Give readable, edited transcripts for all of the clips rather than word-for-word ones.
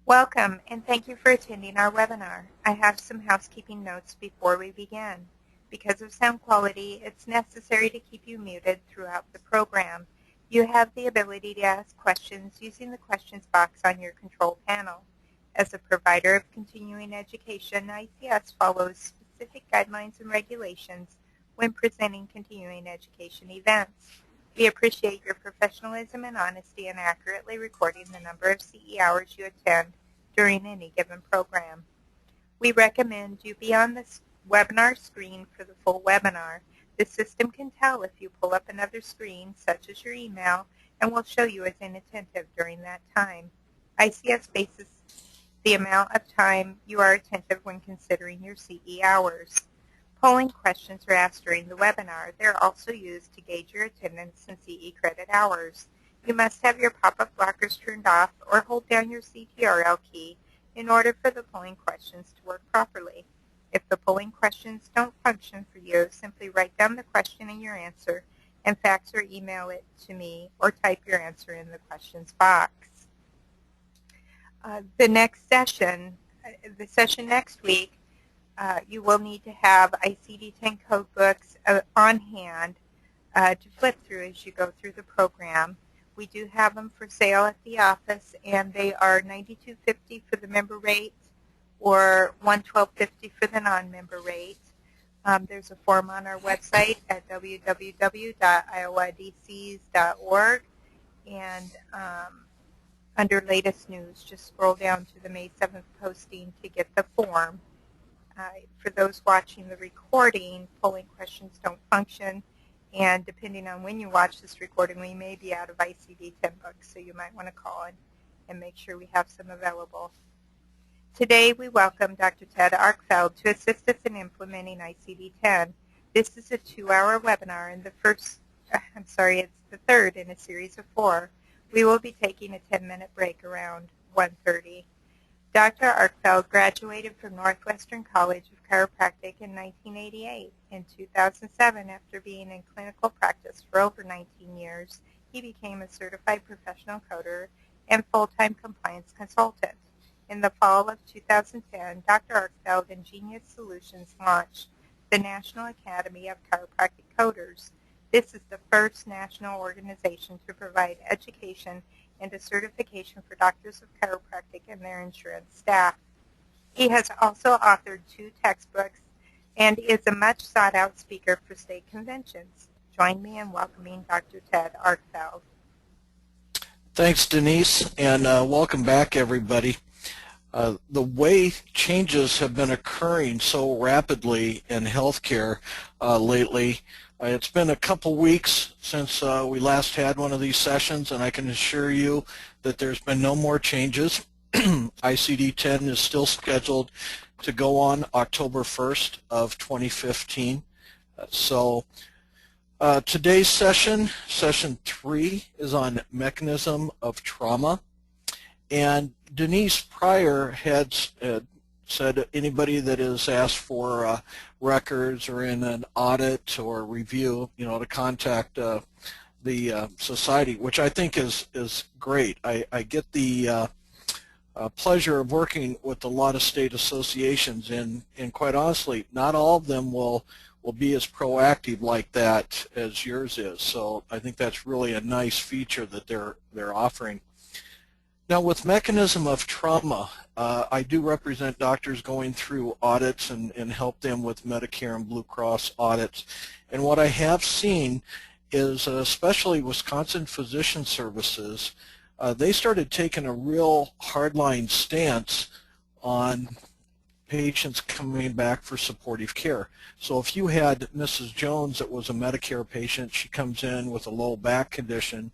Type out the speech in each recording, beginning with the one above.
Welcome, and thank you for attending our webinar. I have some housekeeping notes before we begin. Because of sound quality, it's necessary to keep you muted throughout the program. You have the ability to ask questions using the questions box on your control panel. As a provider of continuing education, ICS follows specific guidelines and regulations when presenting continuing education events. We appreciate your professionalism and honesty in accurately recording the number of CE hours you attend during any given program. We recommend you be on this webinar screen for the full webinar. The system can tell if you pull up another screen, such as your email, and will show you as inattentive during that time. ICS bases the amount of time you are attentive when considering your CE hours. Polling questions are asked during the webinar. They're also used to gauge your attendance and CE credit hours. You must have your pop-up blockers turned off or hold down your CTRL key in order for the polling questions to work properly. If the polling questions don't function for you, simply write down the question and your answer and fax or email it to me or type your answer in the questions box. The session next week, you will need to have ICD-10 code books on hand to flip through as you go through the program. We do have them for sale at the office, and they are $92.50 for the member rate or $112.50 for the non-member rate. There's a form on our website at www.iowadcs.org, and under latest news, just scroll down to the May 7th posting to get the form. For those watching the recording, polling questions don't function, and depending on when you watch this recording, we may be out of ICD-10 books, so you might want to call and make sure we have some available. Today, we welcome Dr. Ted Arkfeld to assist us in implementing ICD-10. This is a 2-hour webinar, and it's the third in a series of 4. We will be taking a 10-minute break around 1:30. Dr. Arkfeld graduated from Northwestern College of Chiropractic in 1988. In 2007, after being in clinical practice for over 19 years, he became a certified professional coder and full-time compliance consultant. In the fall of 2010, Dr. Arkfeld and Genius Solutions launched the National Academy of Chiropractic Coders. This is the first national organization to provide education and a certification for doctors of chiropractic and their insurance staff. He has also authored 2 textbooks and is a much sought-out speaker for state conventions. Join me in welcoming Dr. Ted Arkfeld. Thanks, Denise, and welcome back, everybody. The way changes have been occurring so rapidly in healthcare lately, it's been a couple weeks since we last had one of these sessions, and I can assure you that there's been no more changes. ICD-10 is still scheduled to go on October 1st of 2015. Today's session 3, is on mechanism of trauma. And Denise prior had said anybody that is asked for records or in an audit or review, to contact the society, which I think is great. I get the pleasure of working with a lot of state associations, and quite honestly, not all of them will be as proactive like that as yours is. So I think that's really a nice feature that they're offering. Now, with mechanism of trauma, I do represent doctors going through audits and help them with Medicare and Blue Cross audits. And what I have seen is, especially Wisconsin Physician Services, they started taking a real hardline stance on patients coming back for supportive care. So if you had Mrs. Jones that was a Medicare patient, she comes in with a low back condition,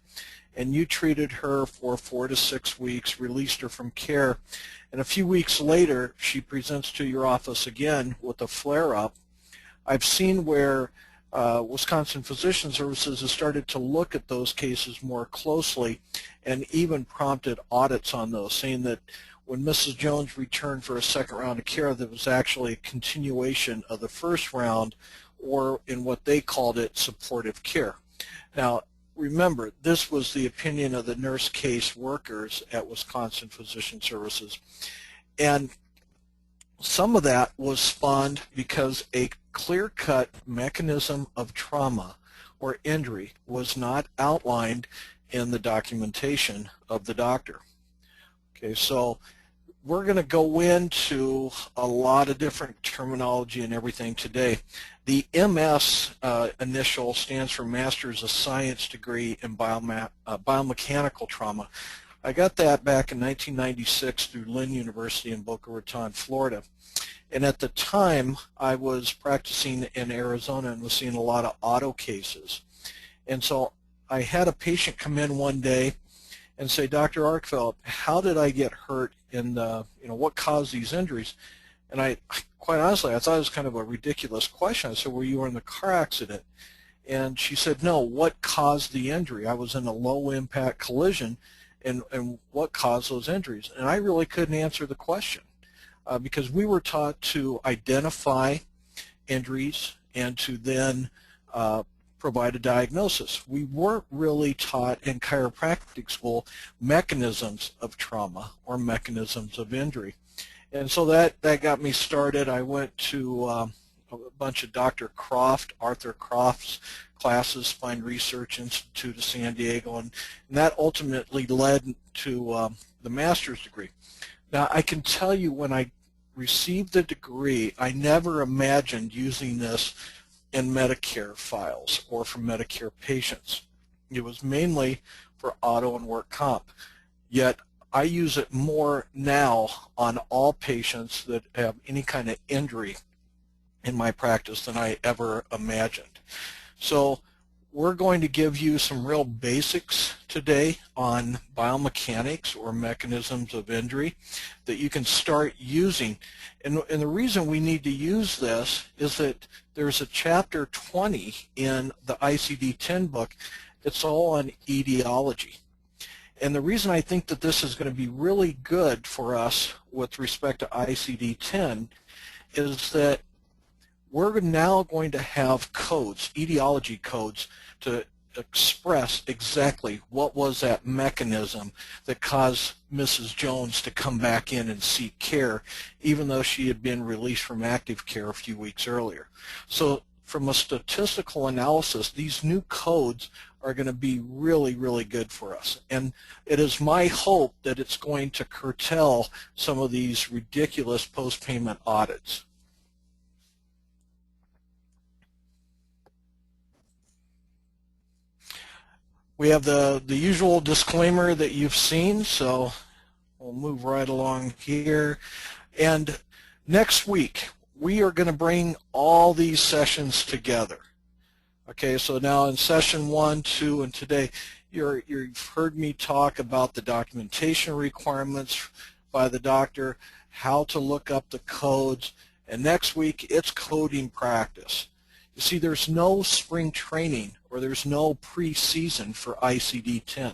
and you treated her for 4 to 6 weeks, released her from care, and a few weeks later she presents to your office again with a flare-up. I've seen where Wisconsin Physician Services has started to look at those cases more closely and even prompted audits on those, saying that when Mrs. Jones returned for a second round of care, that was actually a continuation of the first round, or in what they called it, supportive care. Now, remember, this was the opinion of the nurse case workers at Wisconsin Physician Services. And some of that was spawned because a clear-cut mechanism of trauma or injury was not outlined in the documentation of the doctor. Okay, so we're going to go into a lot of different terminology and everything today. The MS initial stands for Master's of Science degree in biomechanical trauma. I got that back in 1996 through Lynn University in Boca Raton, Florida. And at the time, I was practicing in Arizona and was seeing a lot of auto cases. And so I had a patient come in one day and say, Dr. Arkfeld, how did I get hurt in the, what caused these injuries? And I, quite honestly, I thought it was kind of a ridiculous question. I said, well, you were in the car accident. And she said, no, what caused the injury? I was in a low impact collision, and what caused those injuries? And I really couldn't answer the question because we were taught to identify injuries and to then provide a diagnosis. We weren't really taught in chiropractic school mechanisms of trauma or mechanisms of injury. And so that got me started. I went to a bunch of Dr. Croft, Arthur Croft's classes, Spine Research Institute of San Diego, and that ultimately led to the master's degree. Now, I can tell you when I received the degree, I never imagined using this in Medicare files or for Medicare patients. It was mainly for auto and work comp, yet I use it more now on all patients that have any kind of injury in my practice than I ever imagined. So we're going to give you some real basics today on biomechanics or mechanisms of injury that you can start using. And the reason we need to use this is that there's a chapter 20 in the ICD-10 book. It's all on etiology. And the reason I think that this is going to be really good for us with respect to ICD-10 is that we're now going to have codes, etiology codes, to express exactly what was that mechanism that caused Mrs. Jones to come back in and seek care, even though she had been released from active care a few weeks earlier. So from a statistical analysis, these new codes are going to be really, really good for us. And it is my hope that it's going to curtail some of these ridiculous post-payment audits. We have the usual disclaimer that you've seen, so we'll move right along here. And next week, we are going to bring all these sessions together. Okay, so now in session 1, 2, and today, you've heard me talk about the documentation requirements by the doctor, how to look up the codes, and next week, it's coding practice. You see, there's no spring training or there's no preseason for ICD-10.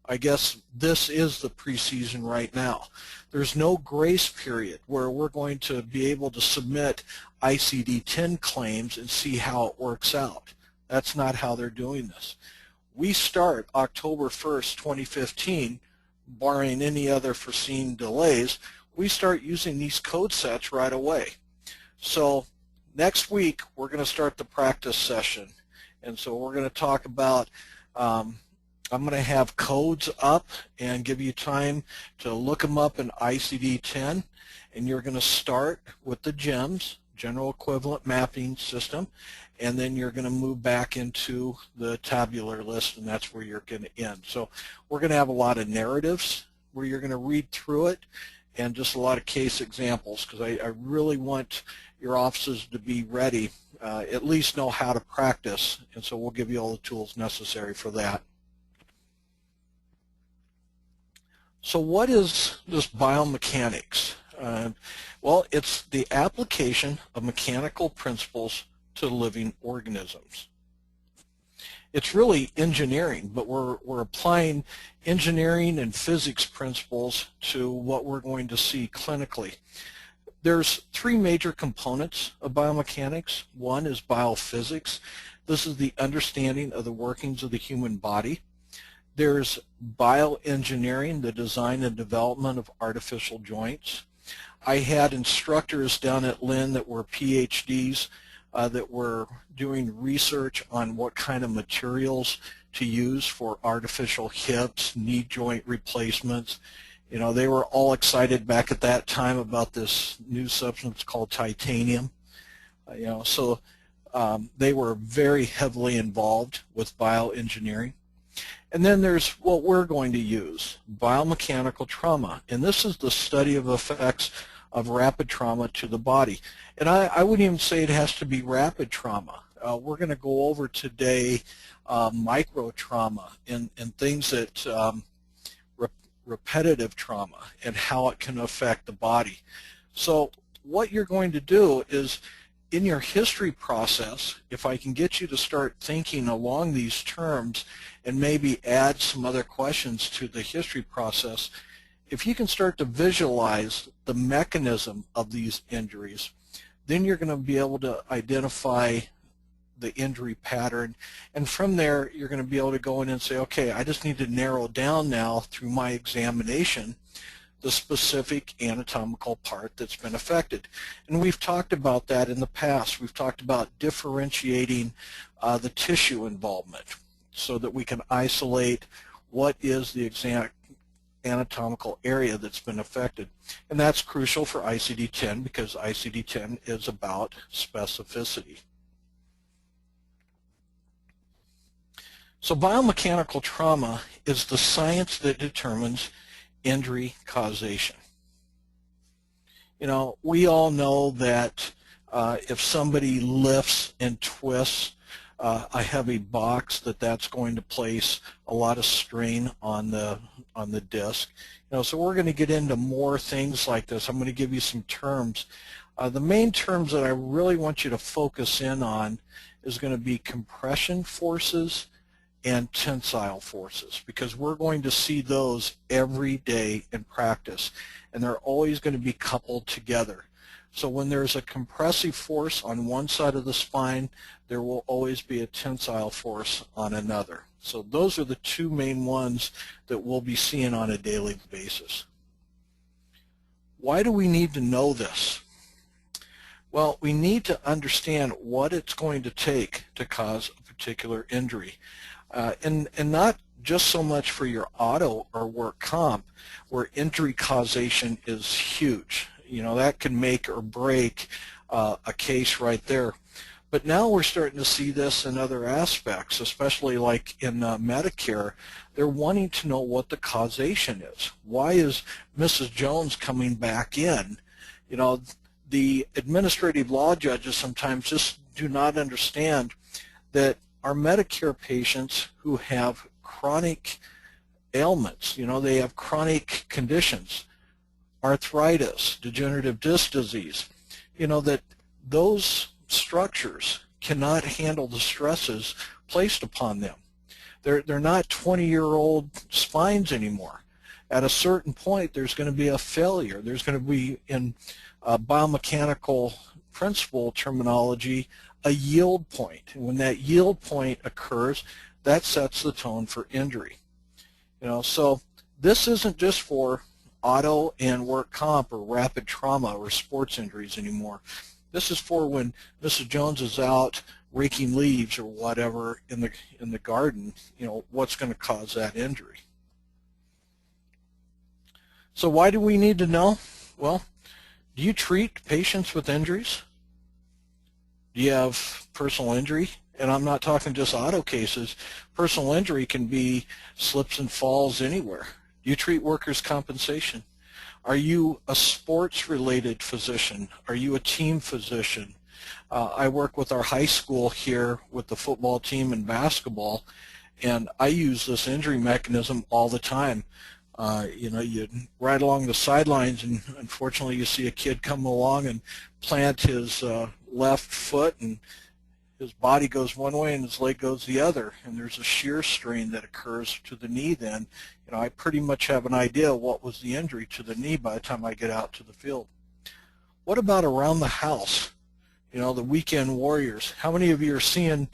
I guess this is the preseason right now. There's no grace period where we're going to be able to submit ICD-10 claims and see how it works out. That's not how they're doing this. We start October 1st, 2015, barring any other foreseen delays, we start using these code sets right away. So next week, we're going to start the practice session. And so we're going to talk about, I'm going to have codes up and give you time to look them up in ICD-10. And you're going to start with the GEMS, General Equivalent Mapping System, and then you're going to move back into the tabular list, and that's where you're going to end. So we're going to have a lot of narratives where you're going to read through it and just a lot of case examples, because I really want your offices to be ready, at least know how to practice, and so we'll give you all the tools necessary for that. So what is this biomechanics? Well, it's the application of mechanical principles to living organisms. It's really engineering, but we're applying engineering and physics principles to what we're going to see clinically. There's 3 major components of biomechanics. One is biophysics. This is the understanding of the workings of the human body. There's bioengineering, the design and development of artificial joints. I had instructors down at Lynn that were PhDs that were doing research on what kind of materials to use for artificial hips, knee joint replacements. You know, they were all excited back at that time about this new substance called titanium. You know, so they were very heavily involved with bioengineering. And then there's what we're going to use, biomechanical trauma. And this is the study of effects of rapid trauma to the body. And I wouldn't even say it has to be rapid trauma. We're going to go over today micro trauma and things that repetitive trauma and how it can affect the body. So what you're going to do is, in your history process, if I can get you to start thinking along these terms and maybe add some other questions to the history process, if you can start to visualize the mechanism of these injuries, then you're going to be able to identify the injury pattern, and from there you're going to be able to go in and say, okay, I just need to narrow down now through my examination the specific anatomical part that's been affected. And we've talked about that in the past. We've talked about differentiating the tissue involvement so that we can isolate what is the exact anatomical area that's been affected. And that's crucial for ICD-10 because ICD-10 is about specificity. So biomechanical trauma is the science that determines injury causation. You know, we all know that if somebody lifts and twists a heavy box, that's going to place a lot of strain on the disc. You know, so we're going to get into more things like this. I'm going to give you some terms. The main terms that I really want you to focus in on is going to be compression forces and tensile forces, because we're going to see those every day in practice, and they're always going to be coupled together. So when there's a compressive force on one side of the spine, there will always be a tensile force on another. So those are the two main ones that we'll be seeing on a daily basis. Why do we need to know this? Well, we need to understand what it's going to take to cause a particular injury. And not just so much for your auto or work comp, where injury causation is huge. You know, that can make or break a case right there. But now we're starting to see this in other aspects, especially like in Medicare. They're wanting to know what the causation is. Why is Mrs. Jones coming back in? You know, the administrative law judges sometimes just do not understand that our Medicare patients who have chronic ailments, you know, they have chronic conditions, arthritis, degenerative disc disease, you know, that those structures cannot handle the stresses placed upon them. They're not 20-year-old spines anymore. At a certain point, there's going to be a failure. There's going to be, in biomechanical principle terminology, a yield point. And when that yield point occurs, that sets the tone for injury. You know, so this isn't just for auto and work comp or rapid trauma or sports injuries anymore. This is for when Mrs. Jones is out raking leaves or whatever in the garden, you know, what's going to cause that injury. So why do we need to know? Well, do you treat patients with injuries? Do you have personal injury? And I'm not talking just auto cases. Personal injury can be slips and falls anywhere. Do you treat workers' compensation? Are you a sports-related physician? Are you a team physician? I work with our high school here with the football team and basketball, and I use this injury mechanism all the time. You know, you ride along the sidelines, and unfortunately you see a kid come along and plant his left foot, and his body goes one way and his leg goes the other, and there's a shear strain that occurs to the knee. Then, you know, I pretty much have an idea what was the injury to the knee by the time I get out to the field. What about around the house? You know, the weekend warriors. How many of you are seeing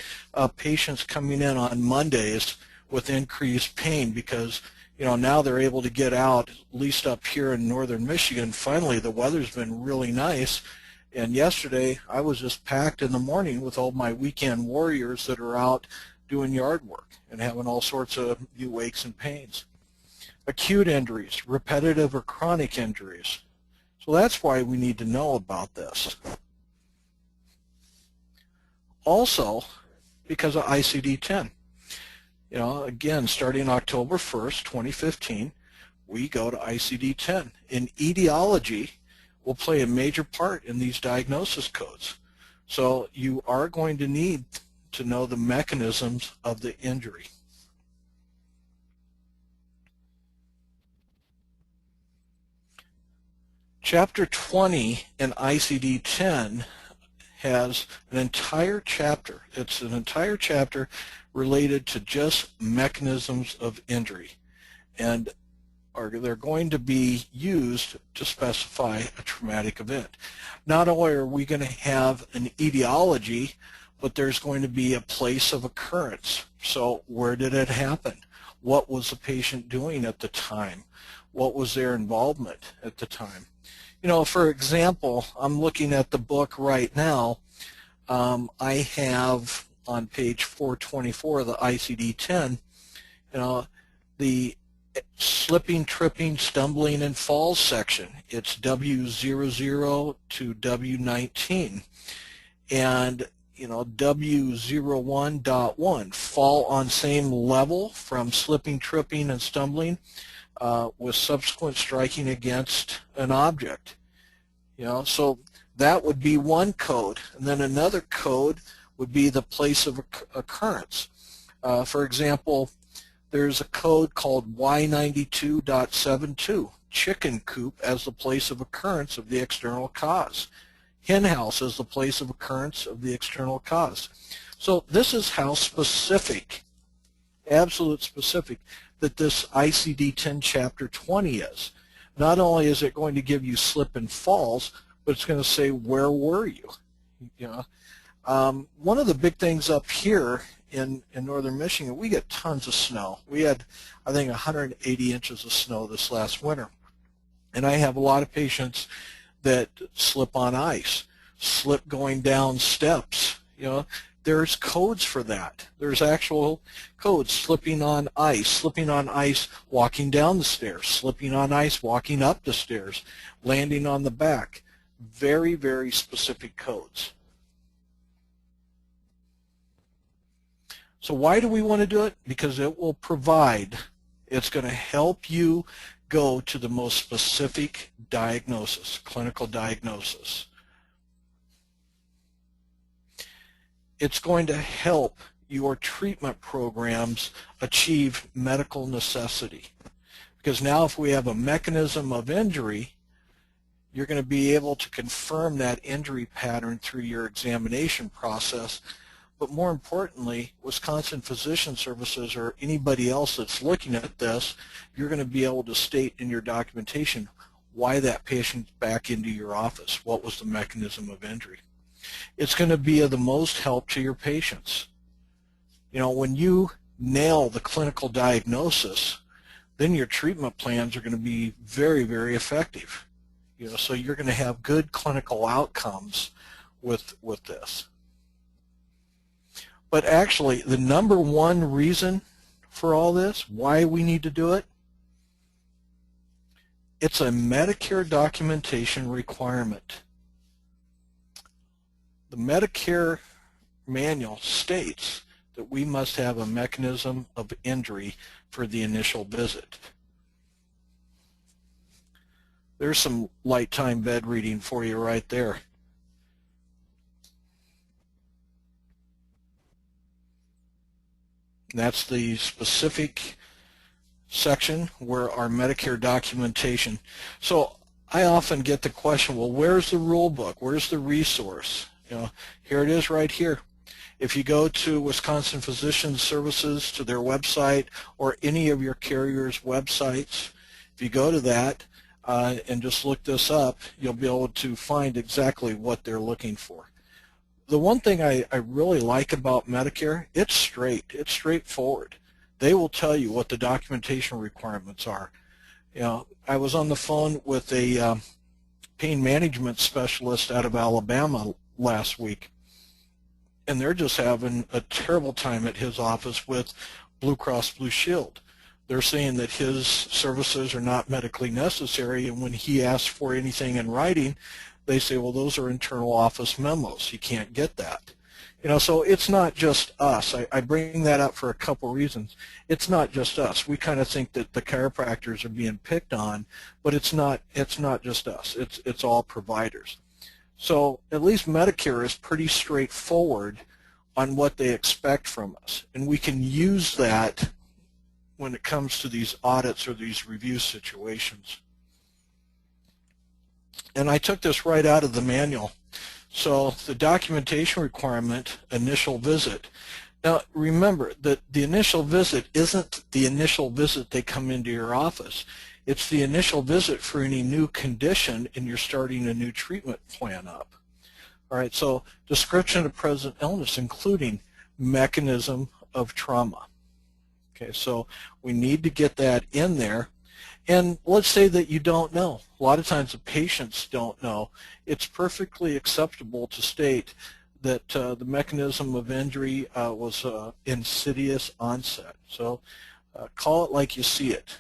patients coming in on Mondays with increased pain because, you know, now they're able to get out, at least up here in northern Michigan. Finally, the weather's been really nice. And yesterday, I was just packed in the morning with all my weekend warriors that are out doing yard work and having all sorts of new aches and pains. Acute injuries, repetitive or chronic injuries. So that's why we need to know about this. Also, because of ICD-10. You know, again, starting October 1st, 2015, we go to ICD-10. And etiology will play a major part in these diagnosis codes. So you are going to need to know the mechanisms of the injury. Chapter 20 in ICD-10 has an entire chapter. It's an entire chapter related to just mechanisms of injury, and they're going to be used to specify a traumatic event. Not only are we going to have an etiology, but there's going to be a place of occurrence. So where did it happen? What was the patient doing at the time? What was their involvement at the time? You know, for example, I'm looking at the book right now. I have on page 424 of the ICD-10, you know, the slipping, tripping, stumbling, and falls section. It's W00 to W19. And, you know, W01.1, fall on same level from slipping, tripping, and stumbling with subsequent striking against an object. You know, so that would be one code. And then another code would be the place of occurrence. For example, there's a code called Y92.72, chicken coop as the place of occurrence of the external cause. Hen house as the place of occurrence of the external cause. So this is how specific, absolute specific, that this ICD-10 Chapter 20 is. Not only is it going to give you slip and falls, but it's going to say, where were you? You know, one of the big things up here in northern Michigan, we get tons of snow. We had, I think, 180 inches of snow this last winter. And I have a lot of patients that slip on ice, slip going down steps. You know, there's codes for that. There's actual codes: slipping on ice walking down the stairs, slipping on ice walking up the stairs, landing on the back. Very, very specific codes. So why do we want to do it? Because it will provide, it's going to help you go to the most specific diagnosis, clinical diagnosis. It's going to help your treatment programs achieve medical necessity. Because now if we have a mechanism of injury, you're going to be able to confirm that injury pattern through your examination process. But more importantly, Wisconsin Physician Services or anybody else that's looking at this, you're going to be able to state in your documentation why that patient's back into your office, what was the mechanism of injury. It's going to be of the most help to your patients. You know, when you nail the clinical diagnosis, then your treatment plans are going to be very, very effective. You know, so you're going to have good clinical outcomes with this. But actually, the number one reason for all this, why we need to do it, it's a Medicare documentation requirement. The Medicare manual states that we must have a mechanism of injury for the initial visit. There's some light time bed reading for you right there. That's the specific section where our Medicare documentation. So I often get the question, well, where's the rule book? Where's the resource? You know, here it is right here. If you go to Wisconsin Physician Services, to their website, or any of your carriers' websites, if you go to that and just look this up, you'll be able to find exactly what they're looking for. the one thing I really like about Medicare, it's straightforward. They will tell you what the documentation requirements are. You know, I was on the phone with a pain management specialist out of Alabama last week, and they're just having a terrible time at his office with Blue Cross Blue Shield. They're saying that his services are not medically necessary, and when he asks for anything in writing, they say, well, those are internal office memos. You can't get that. You know, so it's not just us. I bring that up for a couple reasons. It's not just us. We kind of think that the chiropractors are being picked on, but it's not just us. It's all providers. So at least Medicare is pretty straightforward on what they expect from us, and we can use that when it comes to these audits or these review situations. And I took this right out of the manual. So the documentation requirement, initial visit. Now remember that the initial visit isn't the initial visit they come into your office. It's the initial visit for any new condition and you're starting a new treatment plan up. All right, so description of present illness, including mechanism of trauma. Okay, so we need to get that in there. And let's say that you don't know. A lot of times the patients don't know. It's perfectly acceptable to state that the mechanism of injury was insidious onset. So call it like you see it.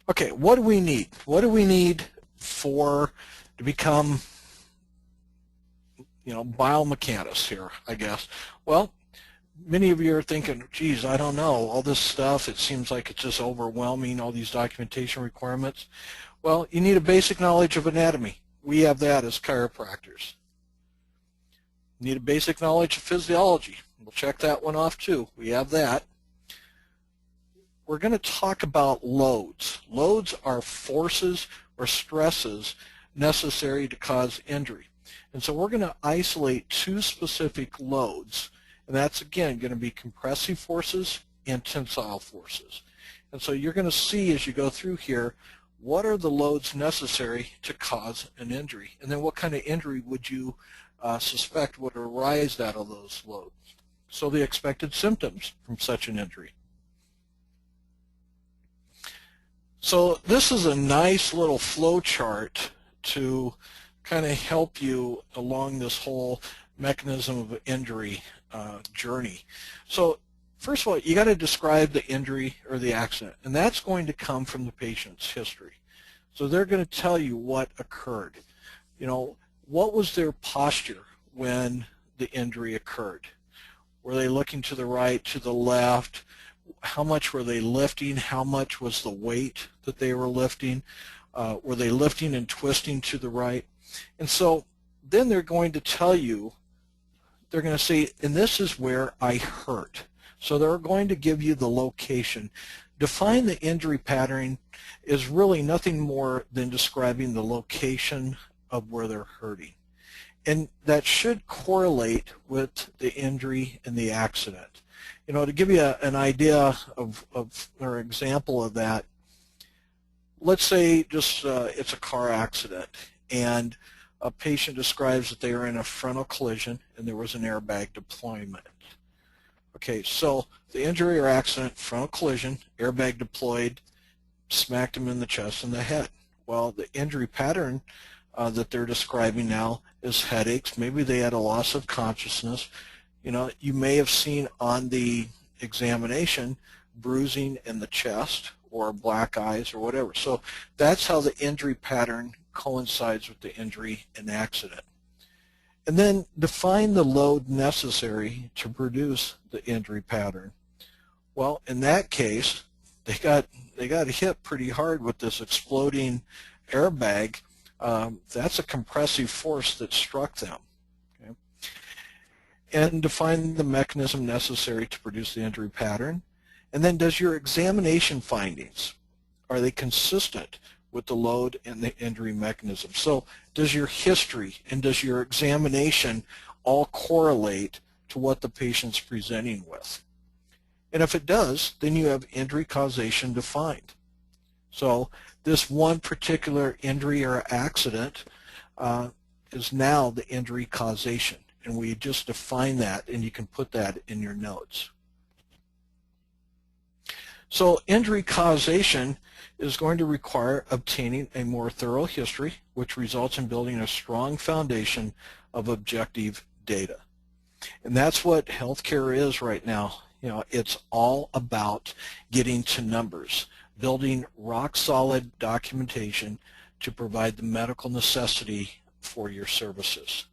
Okay, what do we need? What do we need to become, you know, biomechanists here, I guess? Well, many of you are thinking, geez, I don't know, all this stuff, it seems like it's just overwhelming, all these documentation requirements. Well, you need a basic knowledge of anatomy. We have that as chiropractors. You need a basic knowledge of physiology. We'll check that one off too. We have that. We're going to talk about loads. Loads are forces or stresses necessary to cause injury. And so we're going to isolate two specific loads. And that's, again, going to be compressive forces and tensile forces. And so you're going to see as you go through here, what are the loads necessary to cause an injury? And then what kind of injury would you suspect would arise out of those loads? So the expected symptoms from such an injury. So this is a nice little flow chart to kind of help you along this whole mechanism of injury journey. So first of all, you got to describe the injury or the accident, and that's going to come from the patient's history. So they're going to tell you what occurred. You know, what was their posture when the injury occurred? Were they looking to the right, to the left? How much were they lifting? How much was the weight that they were lifting? Were they lifting and twisting to the right? And so then they're going to tell you, they're going to say, and this is where I hurt. So they're going to give you the location. Define the injury pattern is really nothing more than describing the location of where they're hurting. And that should correlate with the injury and the accident. You know, to give you an idea of or example of that, let's say just it's a car accident and a patient describes that they were in a frontal collision and there was an airbag deployment. Okay, so the injury or accident, frontal collision, airbag deployed, smacked him in the chest and the head. Well, the injury pattern that they're describing now is headaches. Maybe they had a loss of consciousness. You know, you may have seen on the examination bruising in the chest or black eyes or whatever. So that's how the injury pattern coincides with the injury and accident. And then define the load necessary to produce the injury pattern. Well, in that case, they got hit pretty hard with this exploding airbag. That's a compressive force that struck them. Okay? And define the mechanism necessary to produce the injury pattern. And then does your examination findings, are they consistent with the load and the injury mechanism? So does your history and does your examination all correlate to what the patient's presenting with? And if it does, then you have injury causation defined. So this one particular injury or accident, is now the injury causation. And we just define that, and you can put that in your notes. So injury causation is going to require obtaining a more thorough history, which results in building a strong foundation of objective data. And that's what healthcare is right now. You know, it's all about getting to numbers, building rock-solid documentation to provide the medical necessity for your services.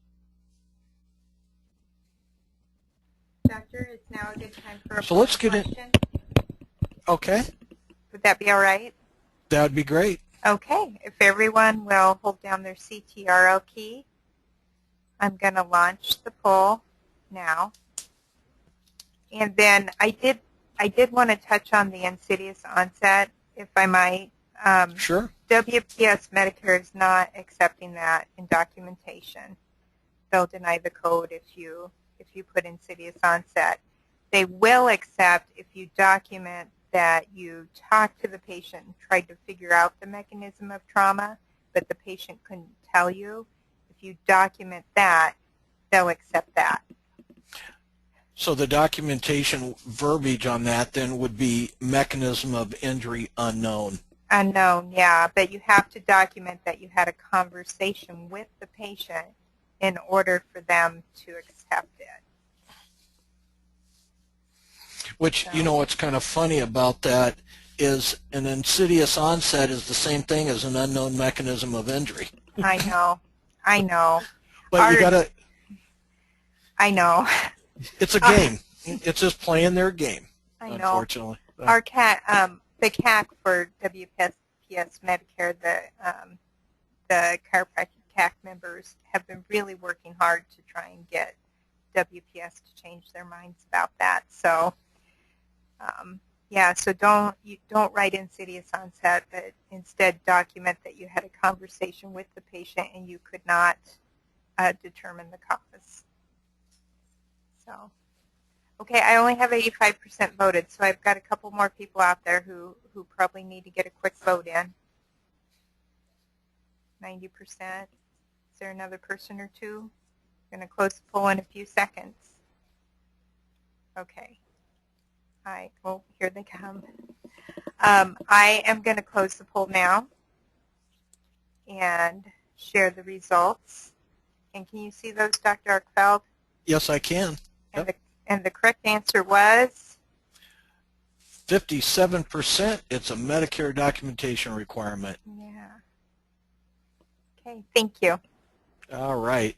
Doctor, it's now a good time for a So let's get question. in. Okay, Would that be all right? that would be great. Okay, if everyone will hold down their CTRL key, I'm going to launch the poll now. And then I did want to touch on the insidious onset, if I might. Sure. WPS Medicare is not accepting that in documentation. They'll deny the code if you put insidious onset. They will accept if you document that you talked to the patient and tried to figure out the mechanism of trauma, but the patient couldn't tell you. If you document that, they'll accept that. So the documentation verbiage on that then would be mechanism of injury unknown. Unknown, yeah, but you have to document that you had a conversation with the patient in order for them to accept it. Which, you know, what's kind of funny about that is an insidious onset is the same thing as an unknown mechanism of injury. I know. But you gotta. I know. It's a game. It's just playing their game. I know. Unfortunately. Our the CAC for WPS Medicare, the chiropractic CAC members have been really working hard to try and get WPS to change their minds about that. So, yeah. So don't write insidious onset, but instead document that you had a conversation with the patient and you could not determine the cause. So, okay, I only have 85% voted, so I've got a couple more people out there who probably need to get a quick vote in. 90%. Is there another person or two? I'm going to close the poll in a few seconds. Okay. All right. Oh, here they come. I am going to close the poll now and share the results. And can you see those, Dr. Arkfeld? Yes, I can. Yep. And the correct answer was? 57%. It's a Medicare documentation requirement. Yeah. Okay, thank you. All right.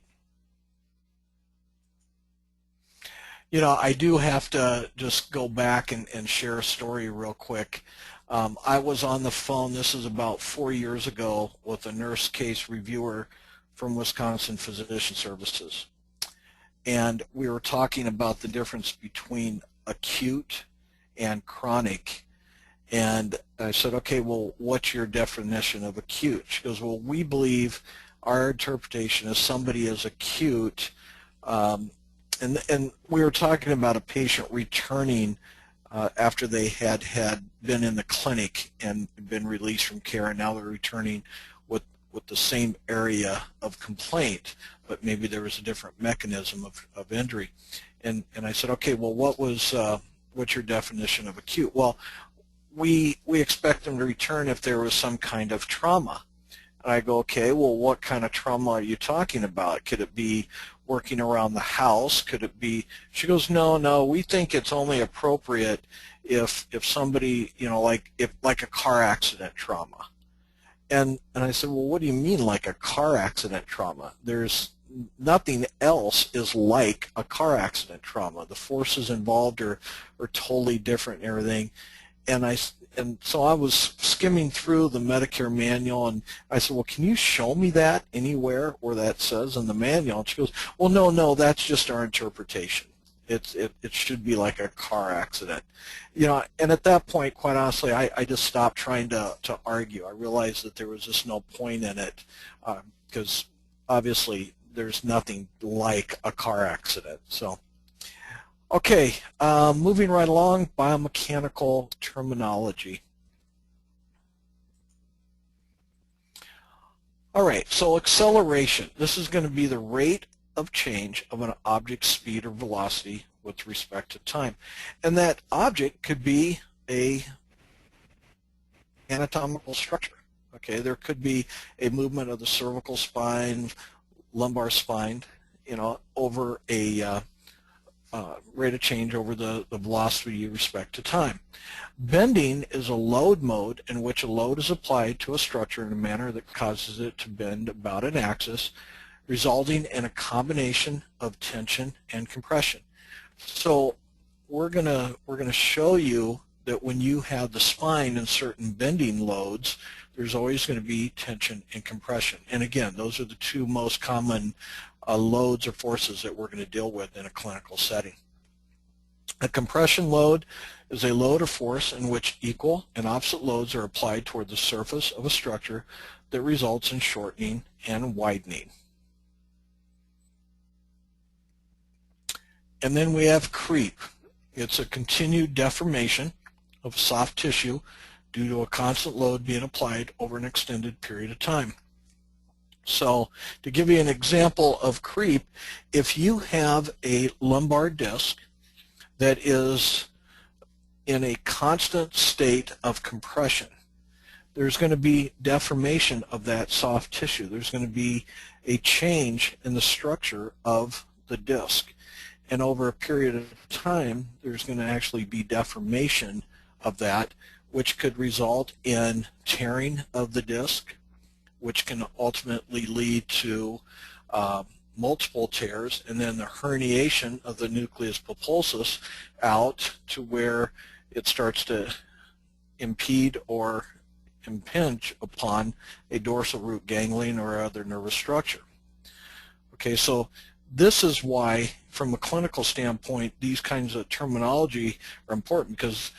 You know, I do have to just go back and share a story real quick. I was on the phone, this is about 4 years ago, with a nurse case reviewer from Wisconsin Physician Services. And we were talking about the difference between acute and chronic. And I said, okay, well, what's your definition of acute? She goes, well, we believe our interpretation is somebody is acute. And we were talking about a patient returning after they had been in the clinic and been released from care, and now they're returning with the same area of complaint, but maybe there was a different mechanism of injury. And I said, okay, well, what's your definition of acute? Well, we expect them to return if there was some kind of trauma. And I go, okay, well, what kind of trauma are you talking about? Could it be working around the house? Could it be? She goes, no, we think it's only appropriate if somebody, you know, like a car accident trauma. And I said, well, what do you mean like a car accident trauma? There's nothing else is like a car accident trauma. The forces involved are totally different and everything. And so I was skimming through the Medicare manual, and I said, well, can you show me that anywhere where that says in the manual? And she goes, well, no, that's just our interpretation. It should be like a car accident. You know, and at that point, quite honestly, I just stopped trying to argue. I realized that there was just no point in it because obviously there's nothing like a car accident. So, okay, moving right along, biomechanical terminology. All right, so acceleration. This is going to be the rate of change of an object's speed or velocity with respect to time. And that object could be a anatomical structure. Okay, there could be a movement of the cervical spine, lumbar spine, over a rate of change over the velocity with respect to time. Bending is a load mode in which a load is applied to a structure in a manner that causes it to bend about an axis, resulting in a combination of tension and compression. So we're gonna show you that when you have the spine in certain bending loads, there's always going to be tension and compression. And again, those are the two most common loads or forces that we're going to deal with in a clinical setting. A compression load is a load or force in which equal and opposite loads are applied toward the surface of a structure that results in shortening and widening. And then we have creep. It's a continued deformation of soft tissue due to a constant load being applied over an extended period of time. So to give you an example of creep, if you have a lumbar disc that is in a constant state of compression, there's going to be deformation of that soft tissue. There's going to be a change in the structure of the disc. And over a period of time, there's going to actually be deformation of that, which could result in tearing of the disc, which can ultimately lead to multiple tears, and then the herniation of the nucleus pulposus out to where it starts to impede or impinge upon a dorsal root ganglion or other nervous structure. Okay, so this is why, from a clinical standpoint, these kinds of terminology are important, because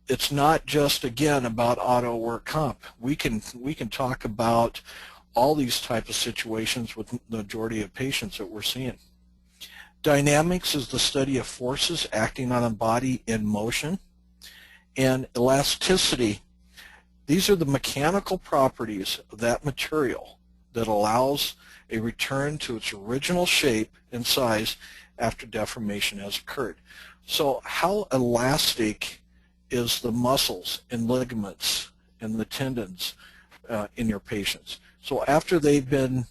it's not just, again, about auto work comp. We can talk about all these type of situations with the majority of patients that we're seeing. Dynamics is the study of forces acting on a body in motion. And elasticity, these are the mechanical properties of that material that allows a return to its original shape and size after deformation has occurred. So how elastic is the muscles and ligaments and the tendons in your patients? So after they've been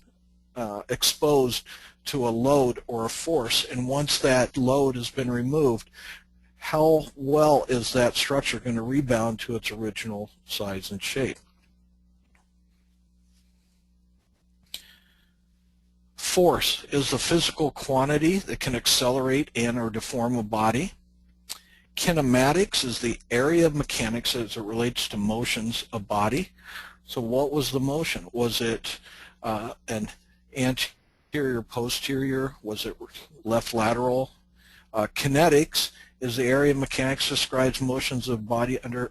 exposed to a load or a force, and once that load has been removed, how well is that structure going to rebound to its original size and shape? Force is the physical quantity that can accelerate and or deform a body. Kinematics is the area of mechanics as it relates to motions of body. So what was the motion? Was it an anterior, posterior? Was it left lateral? Kinetics is the area of mechanics that describes motions of body under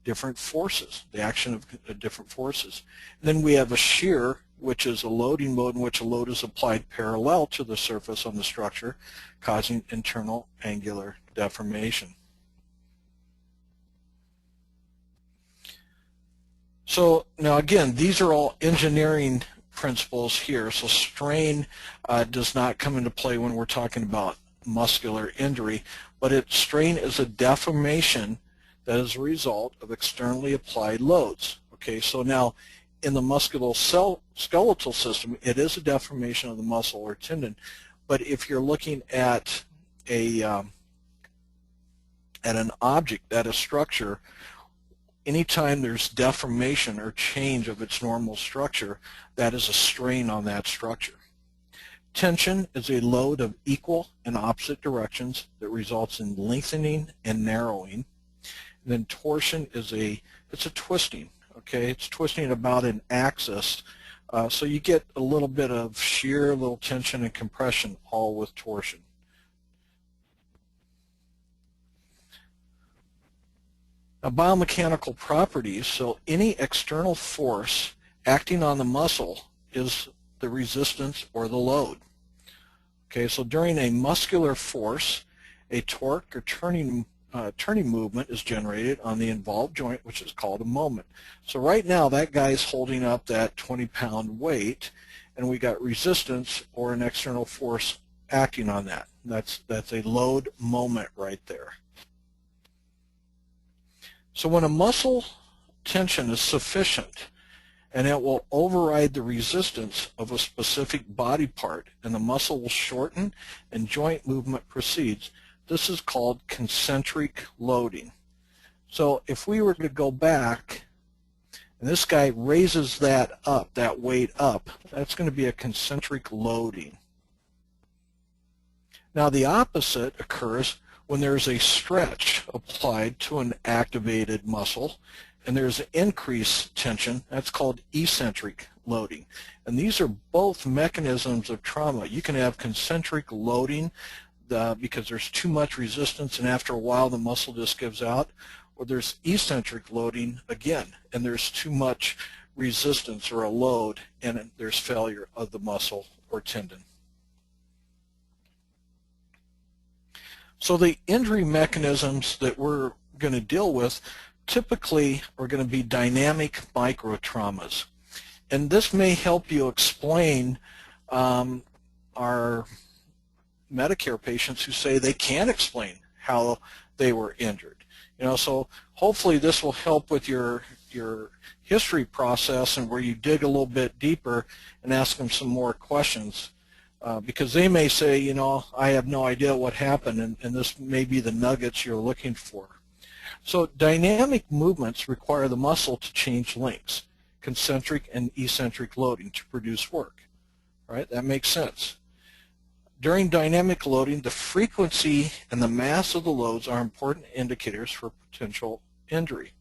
different forces, the action of different forces. And then we have a shear, which is a loading mode in which a load is applied parallel to the surface on the structure, causing internal angular deformation. So now again, these are all engineering principles here. So strain does not come into play when we're talking about muscular injury, but strain is a deformation that is a result of externally applied loads. Okay, so now in the musculoskeletal system, it is a deformation of the muscle or tendon, but if you're looking at an object, at a structure, anytime there's deformation or change of its normal structure, that is a strain on that structure. Tension is a load of equal and opposite directions that results in lengthening and narrowing. And then torsion is it's a twisting. Okay, it's twisting about an axis, so you get a little bit of shear, a little tension and compression, all with torsion. Now, biomechanical properties, so any external force acting on the muscle is the resistance or the load. Okay, so during a muscular force, a torque or turning turning movement is generated on the involved joint, which is called a moment. So right now that guy's holding up that 20-pound weight, and we got resistance or an external force acting on that. That's a load moment right there. So when a muscle tension is sufficient and it will override the resistance of a specific body part and the muscle will shorten and joint movement proceeds, this is called concentric loading. So if we were to go back and this guy raises that up, that weight up, that's going to be a concentric loading. Now the opposite occurs when there's a stretch applied to an activated muscle and there's an increased tension. That's called eccentric loading. And these are both mechanisms of trauma. You can have concentric loading because there's too much resistance and after a while the muscle just gives out, or there's eccentric loading again and there's too much resistance or a load and there's failure of the muscle or tendon. So the injury mechanisms that we're going to deal with typically are going to be dynamic microtraumas. And this may help you explain our Medicare patients who say they can't explain how they were injured. So hopefully this will help with your history process and where you dig a little bit deeper and ask them some more questions. Because they may say, I have no idea what happened, and this may be the nuggets you're looking for. So dynamic movements require the muscle to change lengths, concentric and eccentric loading to produce work. Right? That makes sense. During dynamic loading, the frequency and the mass of the loads are important indicators for potential injury.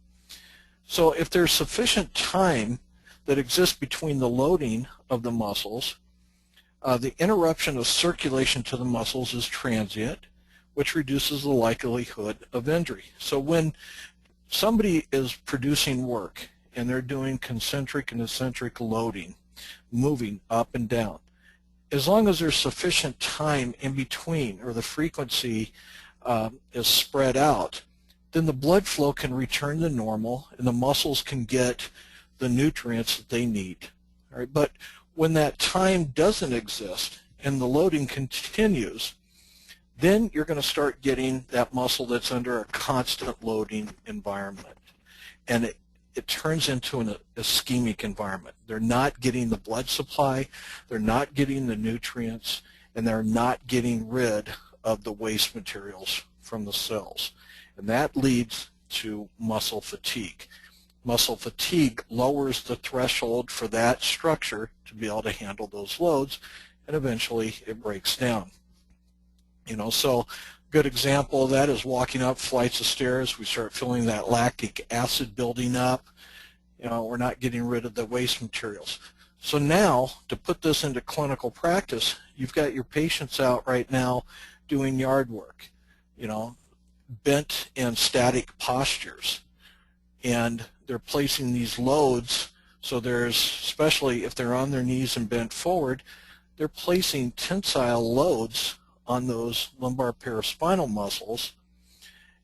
So if there's sufficient time that exists between the loading of the muscles, the interruption of circulation to the muscles is transient, which reduces the likelihood of injury. So when somebody is producing work and they're doing concentric and eccentric loading, moving up and down, as long as there's sufficient time in between or the frequency is spread out, then the blood flow can return to normal and the muscles can get the nutrients that they need. All right? But when that time doesn't exist and the loading continues, then you're going to start getting that muscle that's under a constant loading environment. And it turns into an ischemic environment. They're not getting the blood supply, they're not getting the nutrients, and they're not getting rid of the waste materials from the cells. And that leads to muscle fatigue. Muscle fatigue lowers the threshold for that structure to be able to handle those loads, and eventually it breaks down. So a good example of that is walking up flights of stairs. We start feeling that lactic acid building up. We're not getting rid of the waste materials. So now, to put this into clinical practice, you've got your patients out right now doing yard work, bent and static postures. And they're placing these loads, so there's, especially if they're on their knees and bent forward, they're placing tensile loads on those lumbar paraspinal muscles,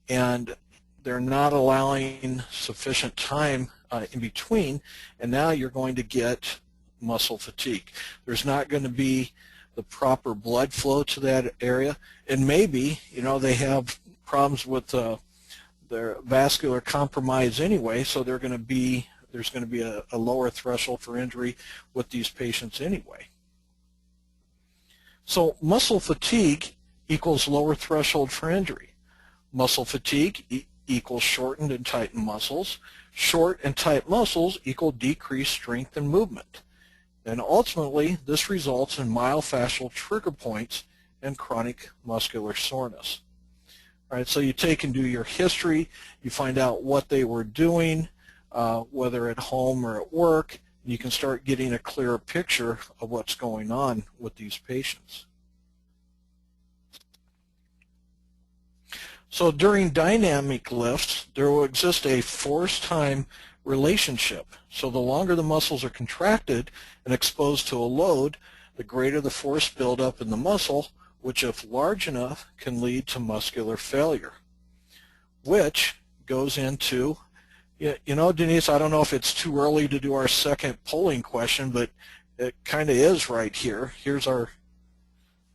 and they're not allowing sufficient time in between, and now you're going to get muscle fatigue. There's not going to be the proper blood flow to that area, and maybe, they have problems with their vascular compromise anyway, so there's going to be a lower threshold for injury with these patients anyway. So muscle fatigue equals lower threshold for injury. Muscle fatigue equals shortened and tightened muscles. Short and tight muscles equal decreased strength and movement. And ultimately, this results in myofascial trigger points and chronic muscular soreness. All right, so you take and do your history, you find out what they were doing, whether at home or at work, and you can start getting a clearer picture of what's going on with these patients. So during dynamic lifts, there will exist a force-time relationship. So the longer the muscles are contracted and exposed to a load, the greater the force buildup in the muscle, which if large enough can lead to muscular failure. which goes into, you know, Denise, I don't know if it's too early to do our second polling question, but it kind of is right here. Here's our...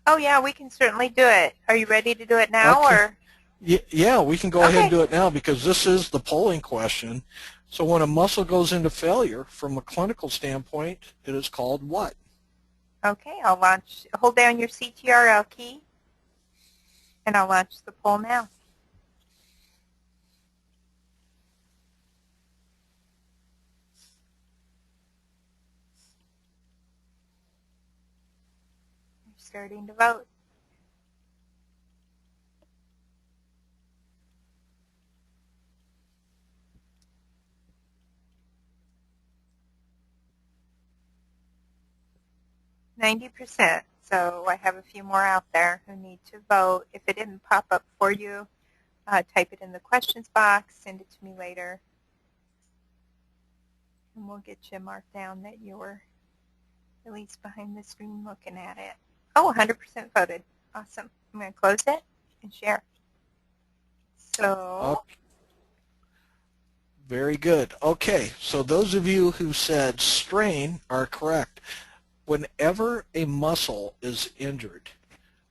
Oh, yeah, we can certainly do it. Are you ready to do it now? Okay. Or Yeah, we can go ahead and okay. do it now because this is the polling question. So when a muscle goes into failure, from a clinical standpoint, it is called what? Okay, I'll launch. Hold down your CTRL key, and I'll launch the poll now. You're starting to vote. %. So I have a few more out there who need to vote. If it didn't pop up for you, type it in the questions box, send it to me later, and we'll get you marked down that you're at least behind the screen looking at it. Oh, 100% voted. Awesome. I'm going to close it and share. So, Very good. Okay, so those of you who said strain are correct. Whenever a muscle is injured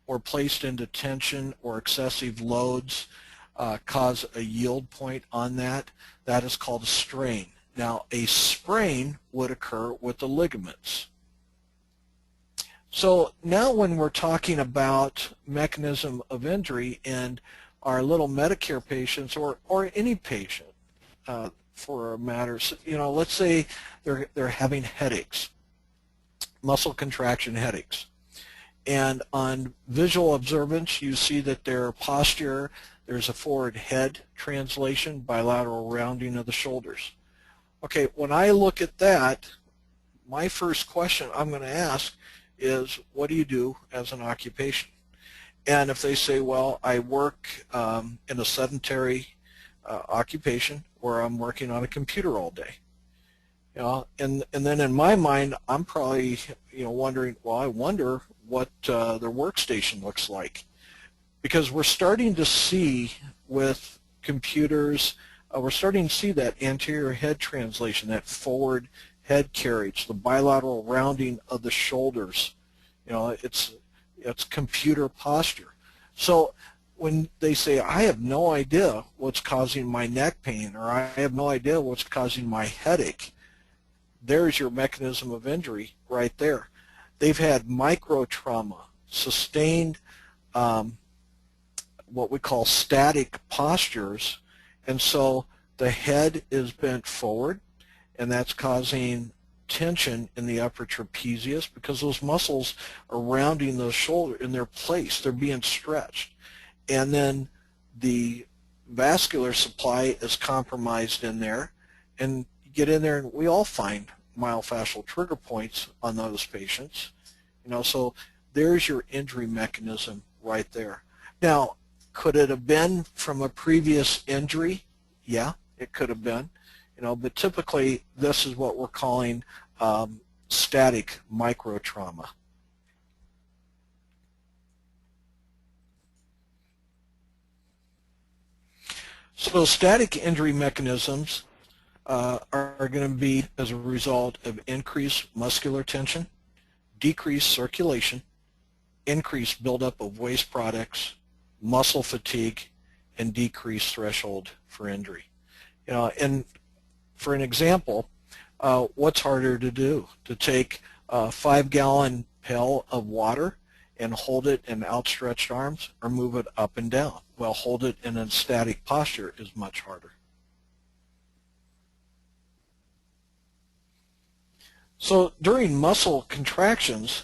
or placed into tension or excessive loads cause a yield point on that, that is called a strain. Now, a sprain would occur with the ligaments. So now when we're talking about mechanism of injury in our little Medicare patients or any patient for a matter, you know, let's say they're having headaches, muscle contraction headaches. And on visual observance, you see that their posture, there's a forward head translation, bilateral rounding of the shoulders. Okay, when I look at that, my first question I'm going to ask is, what do you do as an occupation? And if they say, well, I work in a sedentary occupation where I'm working on a computer all day, you know, and then in my mind, I'm probably, you know, wondering, well, I wonder what their workstation looks like, because we're starting to see with computers, we're starting to see that anterior head translation, that forward head carriage, the bilateral rounding of the shoulders. You know, it's computer posture. So when they say, I have no idea what's causing my neck pain, or I have no idea what's causing my headache, there's your mechanism of injury right there. They've had micro trauma, sustained what we call static postures, and so the head is bent forward, and that's causing tension in the upper trapezius because those muscles are rounding the shoulder in their place. They're being stretched. And then the vascular supply is compromised in there, and you get in there and we all find myofascial trigger points on those patients. You know, so there's your injury mechanism right there. Now, could it have been from a previous injury? Yeah, it could have been. You know, but typically this is what we're calling static microtrauma. So static injury mechanisms are going to be as a result of increased muscular tension, decreased circulation, increased buildup of waste products, muscle fatigue, and decreased threshold for injury. You know, and for an example, what's harder to do? To take a 5-gallon pail of water and hold it in outstretched arms, or move it up and down? Well, hold it in a static posture is much harder. So during muscle contractions,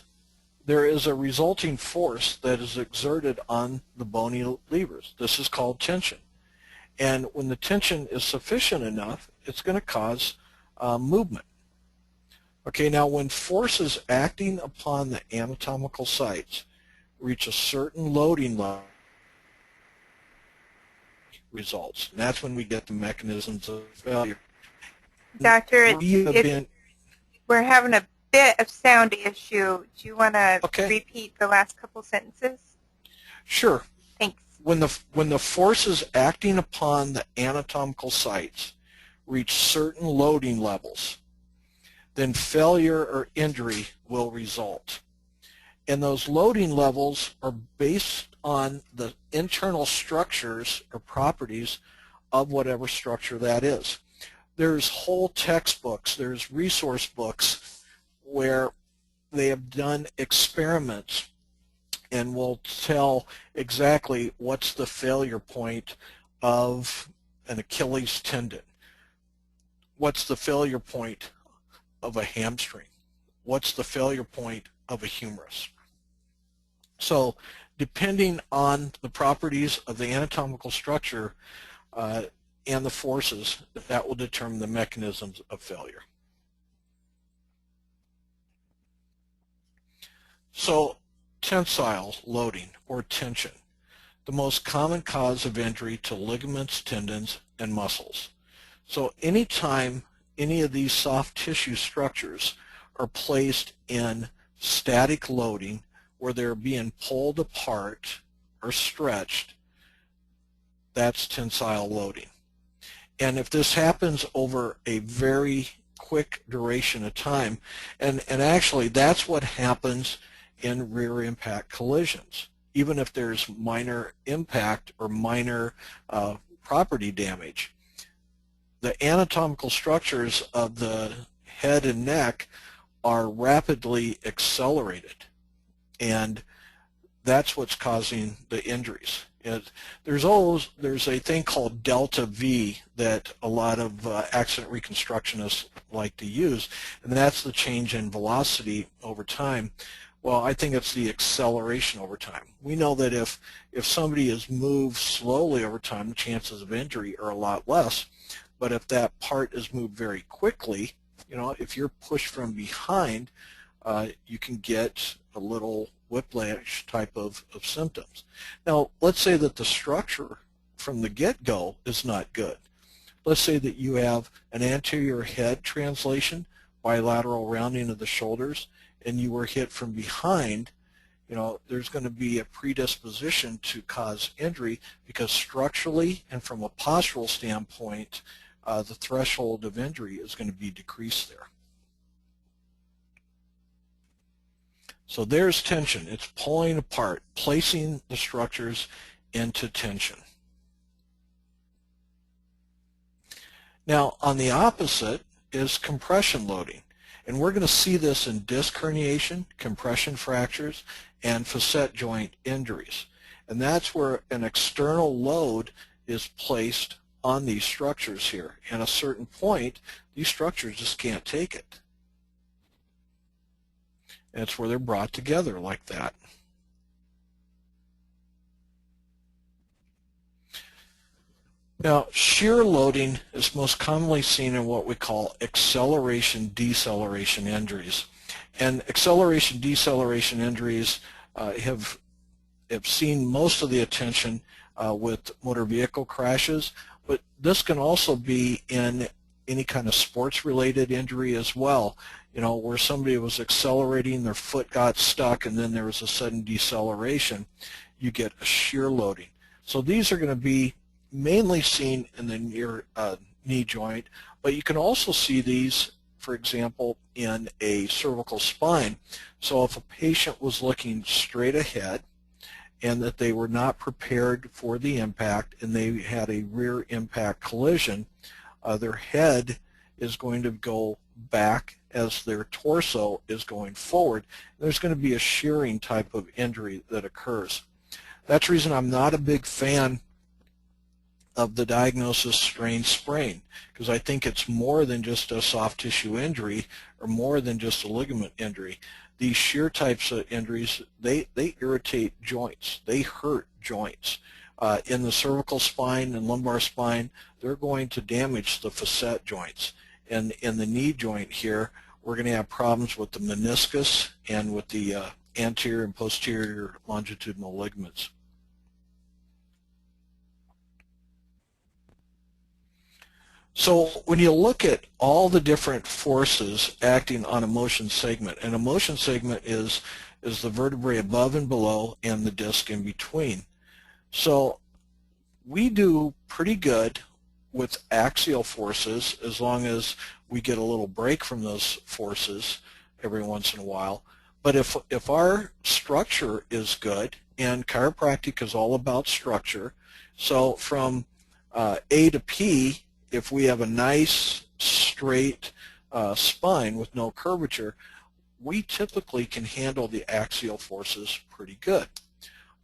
there is a resulting force that is exerted on the bony levers. This is called tension. And when the tension is sufficient enough, it's going to cause movement. Okay, now when forces acting upon the anatomical sites reach a certain loading level, results. And that's when we get the mechanisms of failure. Doctor, we're having a bit of sound issue. Do you want to repeat the last couple sentences? Sure. Thanks. when the forces acting upon the anatomical sites reach certain loading levels, then failure or injury will result. And those loading levels are based on the internal structures or properties of whatever structure that is. There's whole textbooks, there's resource books where they have done experiments and will tell exactly what's the failure point of an Achilles tendon, what's the failure point of a hamstring, what's the failure point of a humerus. So depending on the properties of the anatomical structure and the forces, that will determine the mechanisms of failure. So tensile loading or tension, the most common cause of injury to ligaments, tendons, and muscles. So anytime any of these soft tissue structures are placed in static loading where they're being pulled apart or stretched, that's tensile loading. And if this happens over a very quick duration of time, and actually that's what happens in rear impact collisions, even if there's minor impact or minor property damage. The anatomical structures of the head and neck are rapidly accelerated, and that's what's causing the injuries. There's a thing called delta V that a lot of accident reconstructionists like to use, and that's the change in velocity over time. Well, I think it's the acceleration over time. We know that if somebody is moved slowly over time, the chances of injury are a lot less. But if that part is moved very quickly, you know, if you're pushed from behind, you can get a little whiplash type of symptoms. Now, let's say that the structure from the get-go is not good. Let's say that you have an anterior head translation, bilateral rounding of the shoulders, and you were hit from behind. You know, there's going to be a predisposition to cause injury because structurally and from a postural standpoint, the threshold of injury is going to be decreased there. So there's tension. It's pulling apart, placing the structures into tension. Now, on the opposite is compression loading. And we're going to see this in disc herniation, compression fractures, and facet joint injuries. And that's where an external load is placed on these structures here. And at a certain point, these structures just can't take it. And it's where they're brought together like that. Now, shear loading is most commonly seen in what we call acceleration-deceleration injuries. And acceleration-deceleration injuries have seen most of the attention with motor vehicle crashes, but this can also be in any kind of sports-related injury as well, you know, where somebody was accelerating, their foot got stuck, and then there was a sudden deceleration. You get a shear loading. So these are going to be mainly seen in the near knee joint, but you can also see these, for example, in a cervical spine. So if a patient was looking straight ahead and that they were not prepared for the impact and they had a rear impact collision, their head is going to go back as their torso is going forward. There's going to be a shearing type of injury that occurs. That's the reason I'm not a big fan of the diagnosis strain sprain, because I think it's more than just a soft tissue injury or more than just a ligament injury. These shear types of injuries, they irritate joints. They hurt joints. In the cervical spine and lumbar spine, they're going to damage the facet joints. And in the knee joint here, we're going to have problems with the meniscus and with the anterior and posterior longitudinal ligaments. So when you look at all the different forces acting on a motion segment, and a motion segment is the vertebrae above and below and the disc in between. So we do pretty good with axial forces as long as we get a little break from those forces every once in a while. But if our structure is good, and chiropractic is all about structure, so from A to P, if we have a nice straight spine with no curvature, we typically can handle the axial forces pretty good.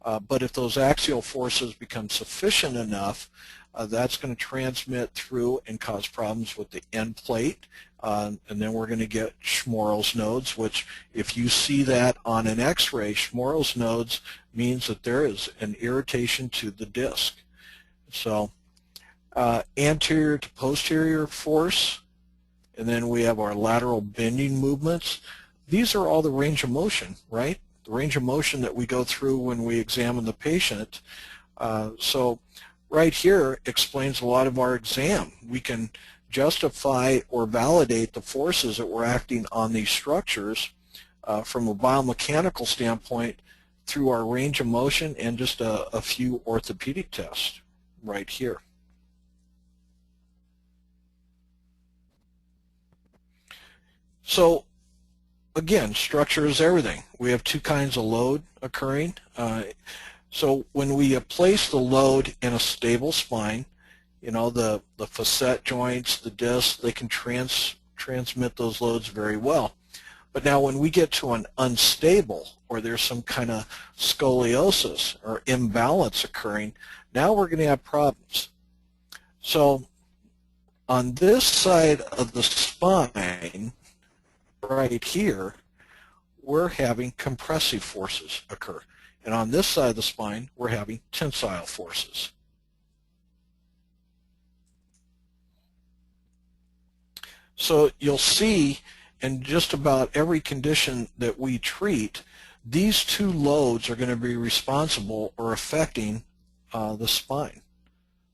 But if those axial forces become sufficient enough, that's going to transmit through and cause problems with the end plate. And then we're going to get Schmorl's nodes, which if you see that on an x-ray, Schmorl's nodes means that there is an irritation to the disc. So anterior to posterior force, and then we have our lateral bending movements. These are all the range of motion, right? The range of motion that we go through when we examine the patient. So right here explains a lot of our exam. We can justify or validate the forces that we're acting on these structures from a biomechanical standpoint through our range of motion and just a few orthopedic tests right here. So again, structure is everything. We have two kinds of load occurring. So when we place the load in a stable spine, you know, the facet joints, the discs, they can transmit those loads very well. But now when we get to an unstable, or there's some kind of scoliosis or imbalance occurring, now we're going to have problems. So on this side of the spine, right here, we're having compressive forces occur. And on this side of the spine, we're having tensile forces. So you'll see in just about every condition that we treat, these two loads are going to be responsible or affecting the spine.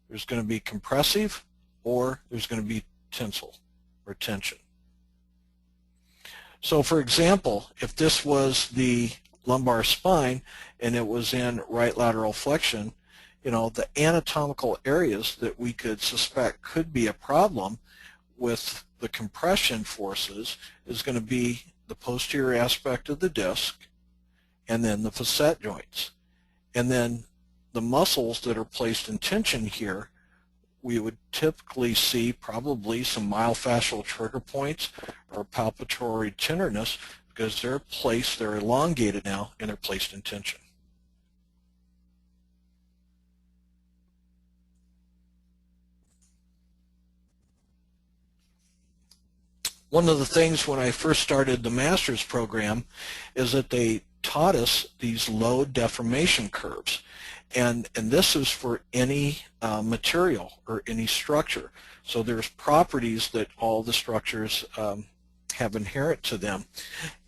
There's going to be compressive, or there's going to be tensile or tension. So for example, if this was the lumbar spine and it was in right lateral flexion, you know, the anatomical areas that we could suspect could be a problem with the compression forces is going to be the posterior aspect of the disc, and then the facet joints. And then the muscles that are placed in tension here, we would typically see probably some myofascial trigger points or palpatory tenderness because they're placed, they're elongated now, and they're placed in tension. One of the things when I first started the master's program is that they taught us these load deformation curves. And this is for any material or any structure. So there's properties that all the structures have inherent to them.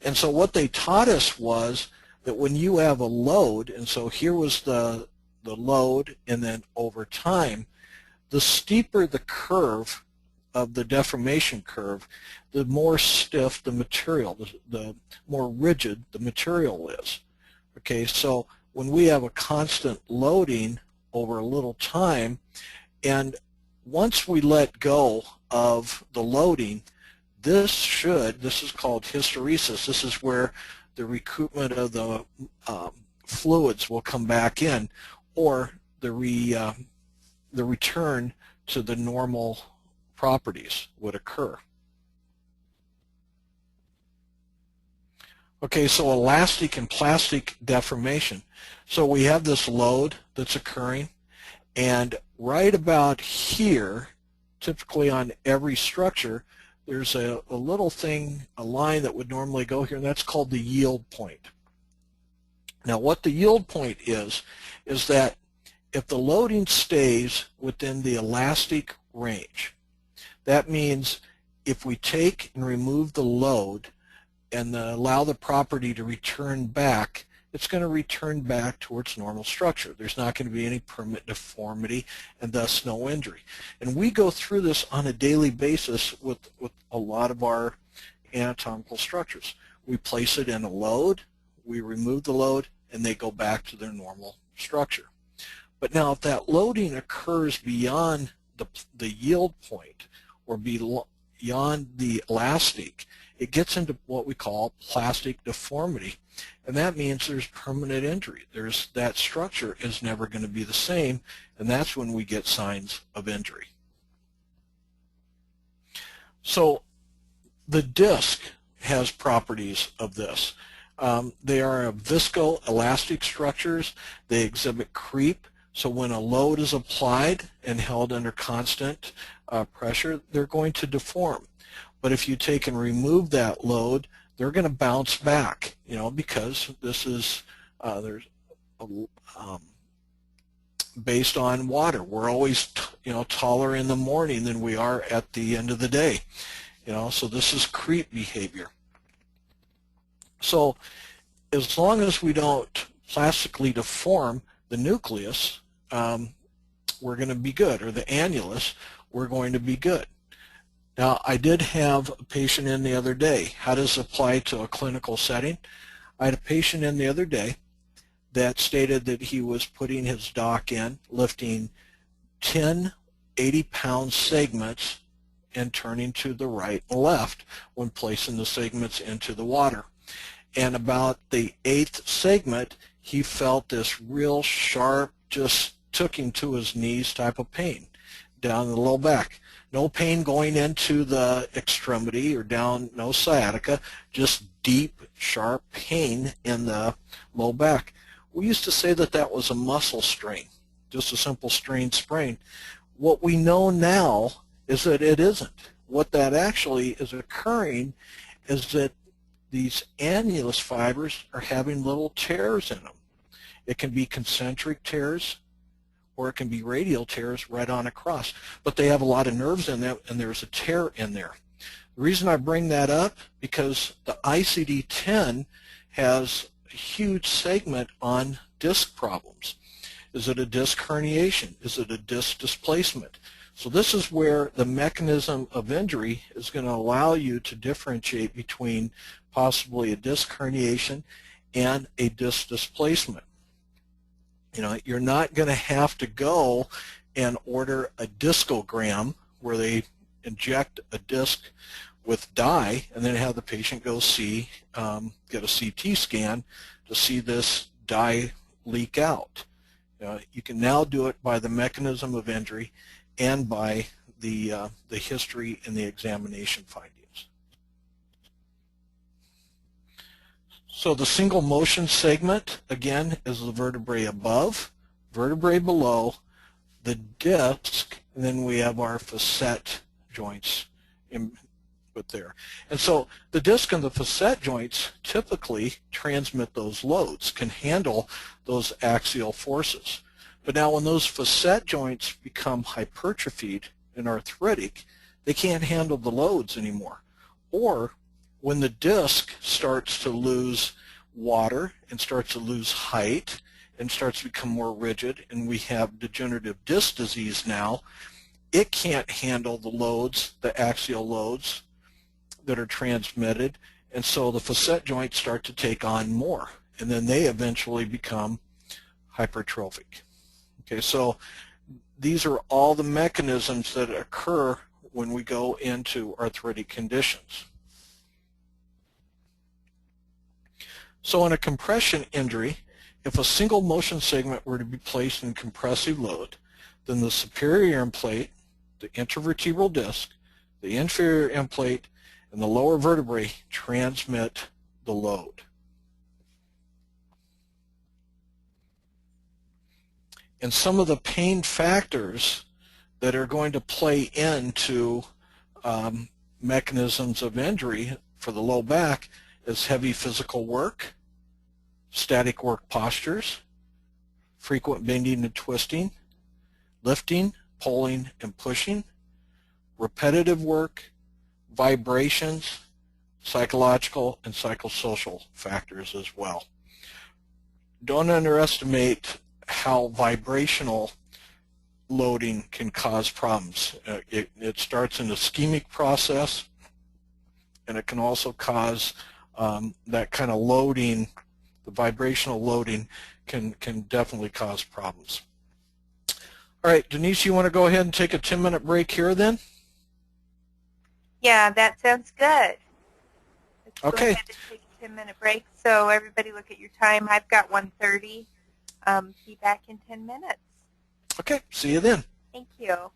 And so what they taught us was that when you have a load, and so here was the load, and then over time, the steeper the curve of the deformation curve, the more stiff the material, the more rigid the material is. Okay, so when we have a constant loading over a little time, and once we let go of the loading, this is called hysteresis. This is where the recoupment of the fluids will come back in, or the return to the normal properties would occur. Okay, so elastic and plastic deformation. So we have this load that's occurring, and right about here, typically on every structure, there's a little thing, a line that would normally go here, and that's called the yield point. Now what the yield point is that if the loading stays within the elastic range, that means if we take and remove the load and allow the property to return back, it's going to return back towards normal structure. There's not going to be any permanent deformity and thus no injury. And we go through this on a daily basis with a lot of our anatomical structures. We place it in a load, we remove the load, and they go back to their normal structure. But now if that loading occurs beyond the yield point or beyond the elastic, it gets into what we call plastic deformity. And that means there's permanent injury. That structure is never going to be the same, and that's when we get signs of injury. So the disc has properties of this. They are viscoelastic structures. They exhibit creep. So when a load is applied and held under constant pressure, they're going to deform. But if you take and remove that load, they're going to bounce back, because this is based on water. We're always, taller in the morning than we are at the end of the day. So this is creep behavior. So as long as we don't plastically deform the nucleus, we're going to be good, or the annulus, we're going to be good. Now, I did have a patient in the other day. How does it apply to a clinical setting? I had a patient in the other day that stated that he was putting his dock in, lifting 10 80-pound segments and turning to the right and left when placing the segments into the water. And about the 8th segment, he felt this real sharp, just took him to his knees type of pain down the low back. No pain going into the extremity or down, no sciatica, just deep, sharp pain in the low back. We used to say that that was a muscle strain, just a simple strain sprain. What we know now is that it isn't. What that actually is occurring is that these annulus fibers are having little tears in them. It can be concentric tears, or it can be radial tears right on across. But they have a lot of nerves in them, and there's a tear in there. The reason I bring that up, because the ICD-10 has a huge segment on disc problems. Is it a disc herniation? Is it a disc displacement? So this is where the mechanism of injury is going to allow you to differentiate between possibly a disc herniation and a disc displacement. You're not going to have to go and order a discogram where they inject a disc with dye and then have the patient go get a CT scan to see this dye leak out. You can now do it by the mechanism of injury and by the history and the examination findings. So the single motion segment, again, is the vertebrae above, vertebrae below, the disc, and then we have our facet joints put there. And so the disc and the facet joints typically transmit those loads, can handle those axial forces. But now when those facet joints become hypertrophied and arthritic, they can't handle the loads anymore. Or when the disc starts to lose water and starts to lose height and starts to become more rigid, and we have degenerative disc disease now, it can't handle the loads, the axial loads that are transmitted, and so the facet joints start to take on more, and then they eventually become hypertrophic. Okay, so these are all the mechanisms that occur when we go into arthritic conditions. So in a compression injury, if a single motion segment were to be placed in compressive load, then the superior end plate, the intervertebral disc, the inferior end plate, and the lower vertebrae transmit the load. And some of the pain factors that are going to play into mechanisms of injury for the low back is heavy physical work, static work postures, frequent bending and twisting, lifting, pulling, and pushing, repetitive work, vibrations, psychological and psychosocial factors as well. Don't underestimate how vibrational loading can cause problems. It starts an ischemic process, and it can also cause that kind of loading. The vibrational loading can definitely cause problems. All right, Denise, you want to go ahead and take a 10-minute break here then? Yeah, that sounds good. Let's go Okay. ahead and take a 10-minute break. So everybody look at your time. I've got 1:30. Be back in 10 minutes. Okay, see you then. Thank you.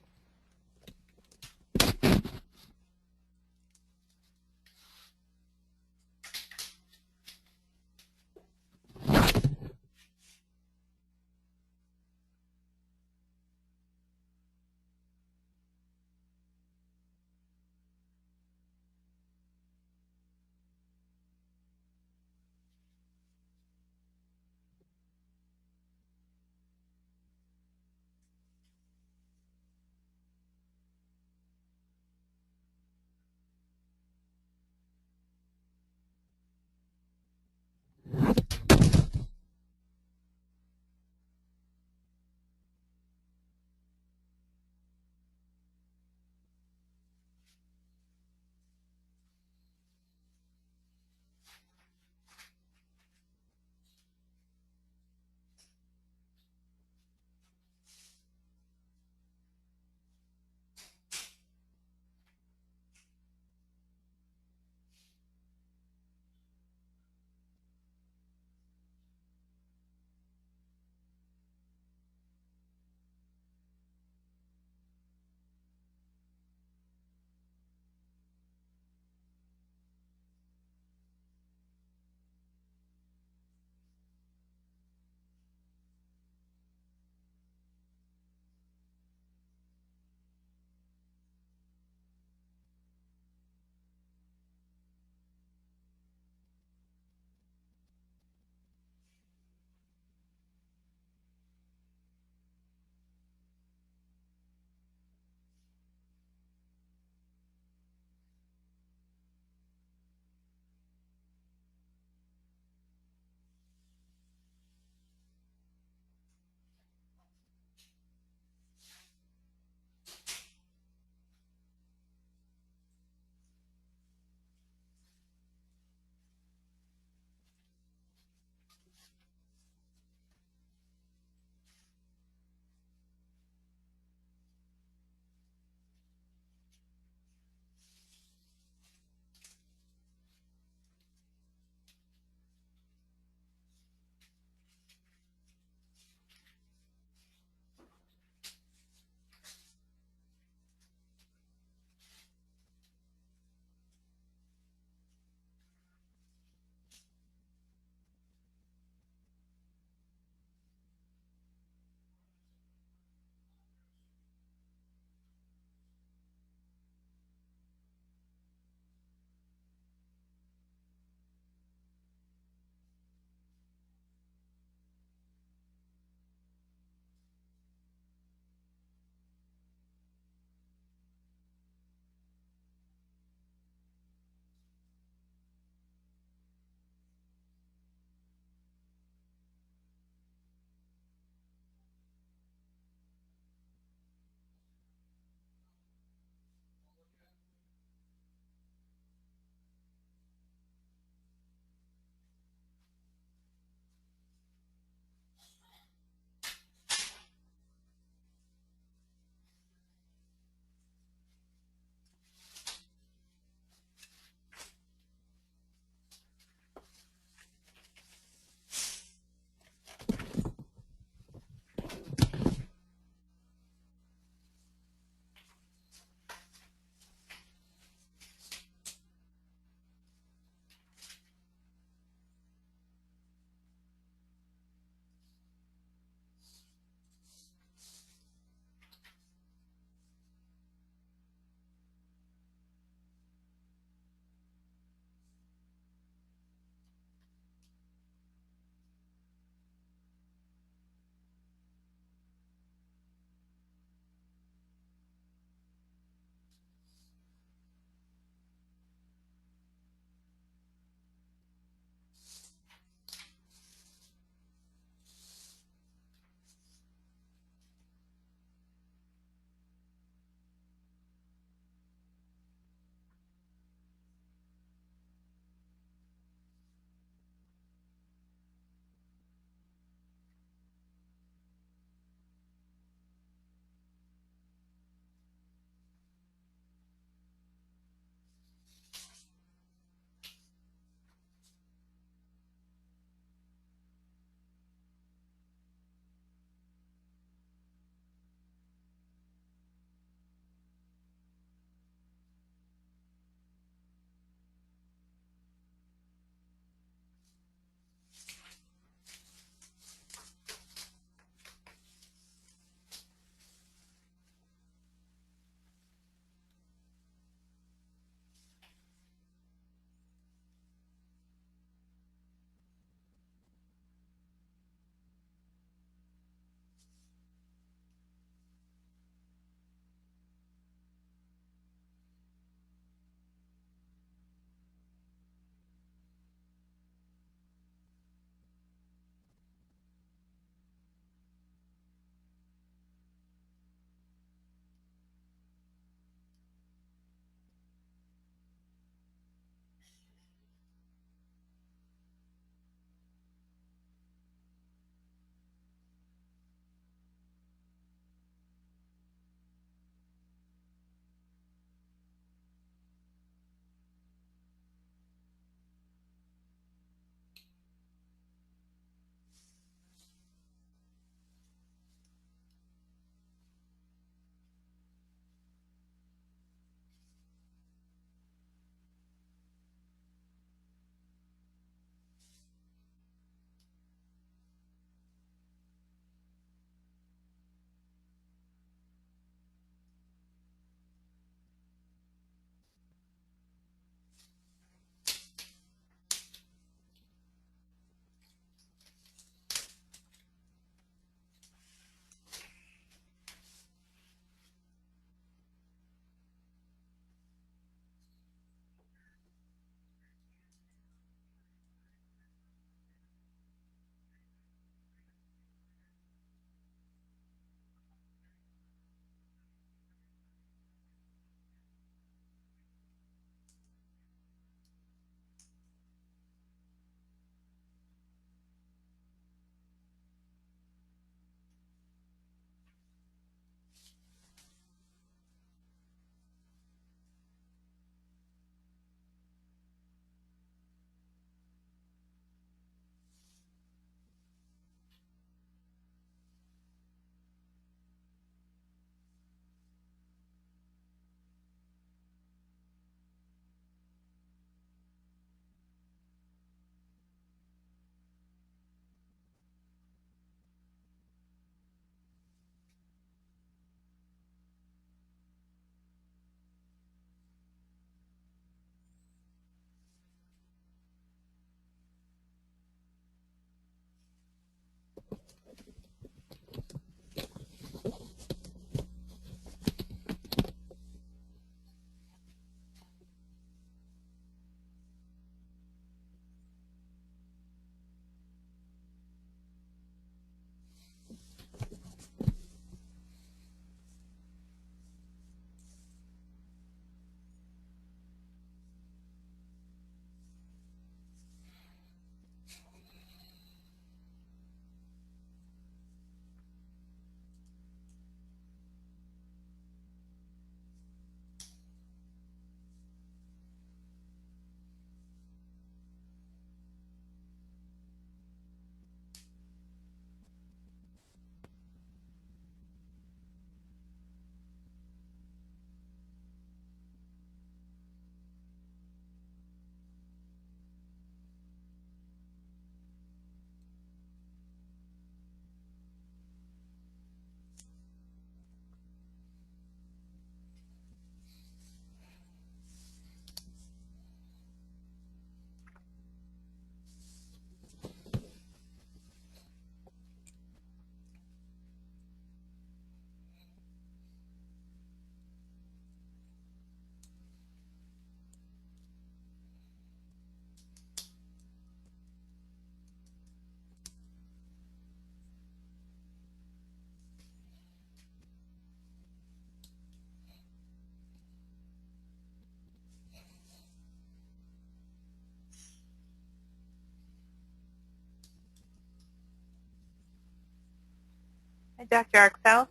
Dr. Arkfeld?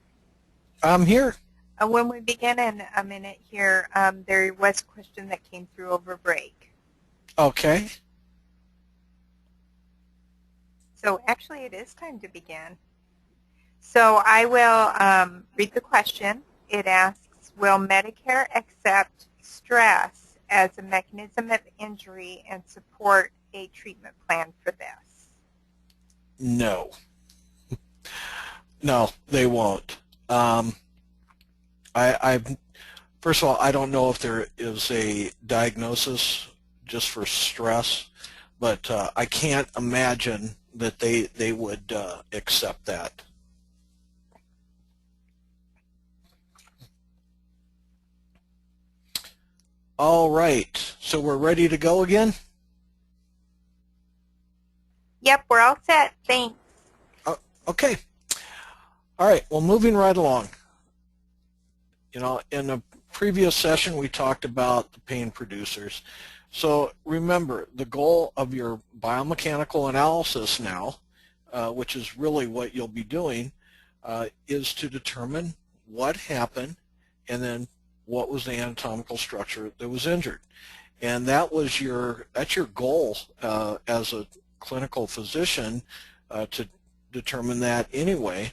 I'm here. When we begin in a minute here, there was a question that came through over break. Okay. So actually it is time to begin. So I will read the question. It asks, will Medicare accept stress as a mechanism of injury and support a treatment plan for this? No. No, they won't. First of all, I don't know if there is a diagnosis just for stress, but I can't imagine that they would accept that. All right, so we're ready to go again? Yep, we're all set. Thanks. Okay. All right, well, moving right along. You know, in a previous session, we talked about the pain producers. So remember, the goal of your biomechanical analysis now, which is really what you'll be doing, is to determine what happened and then what was the anatomical structure that was injured. And that's your goal as a clinical physician to determine that anyway,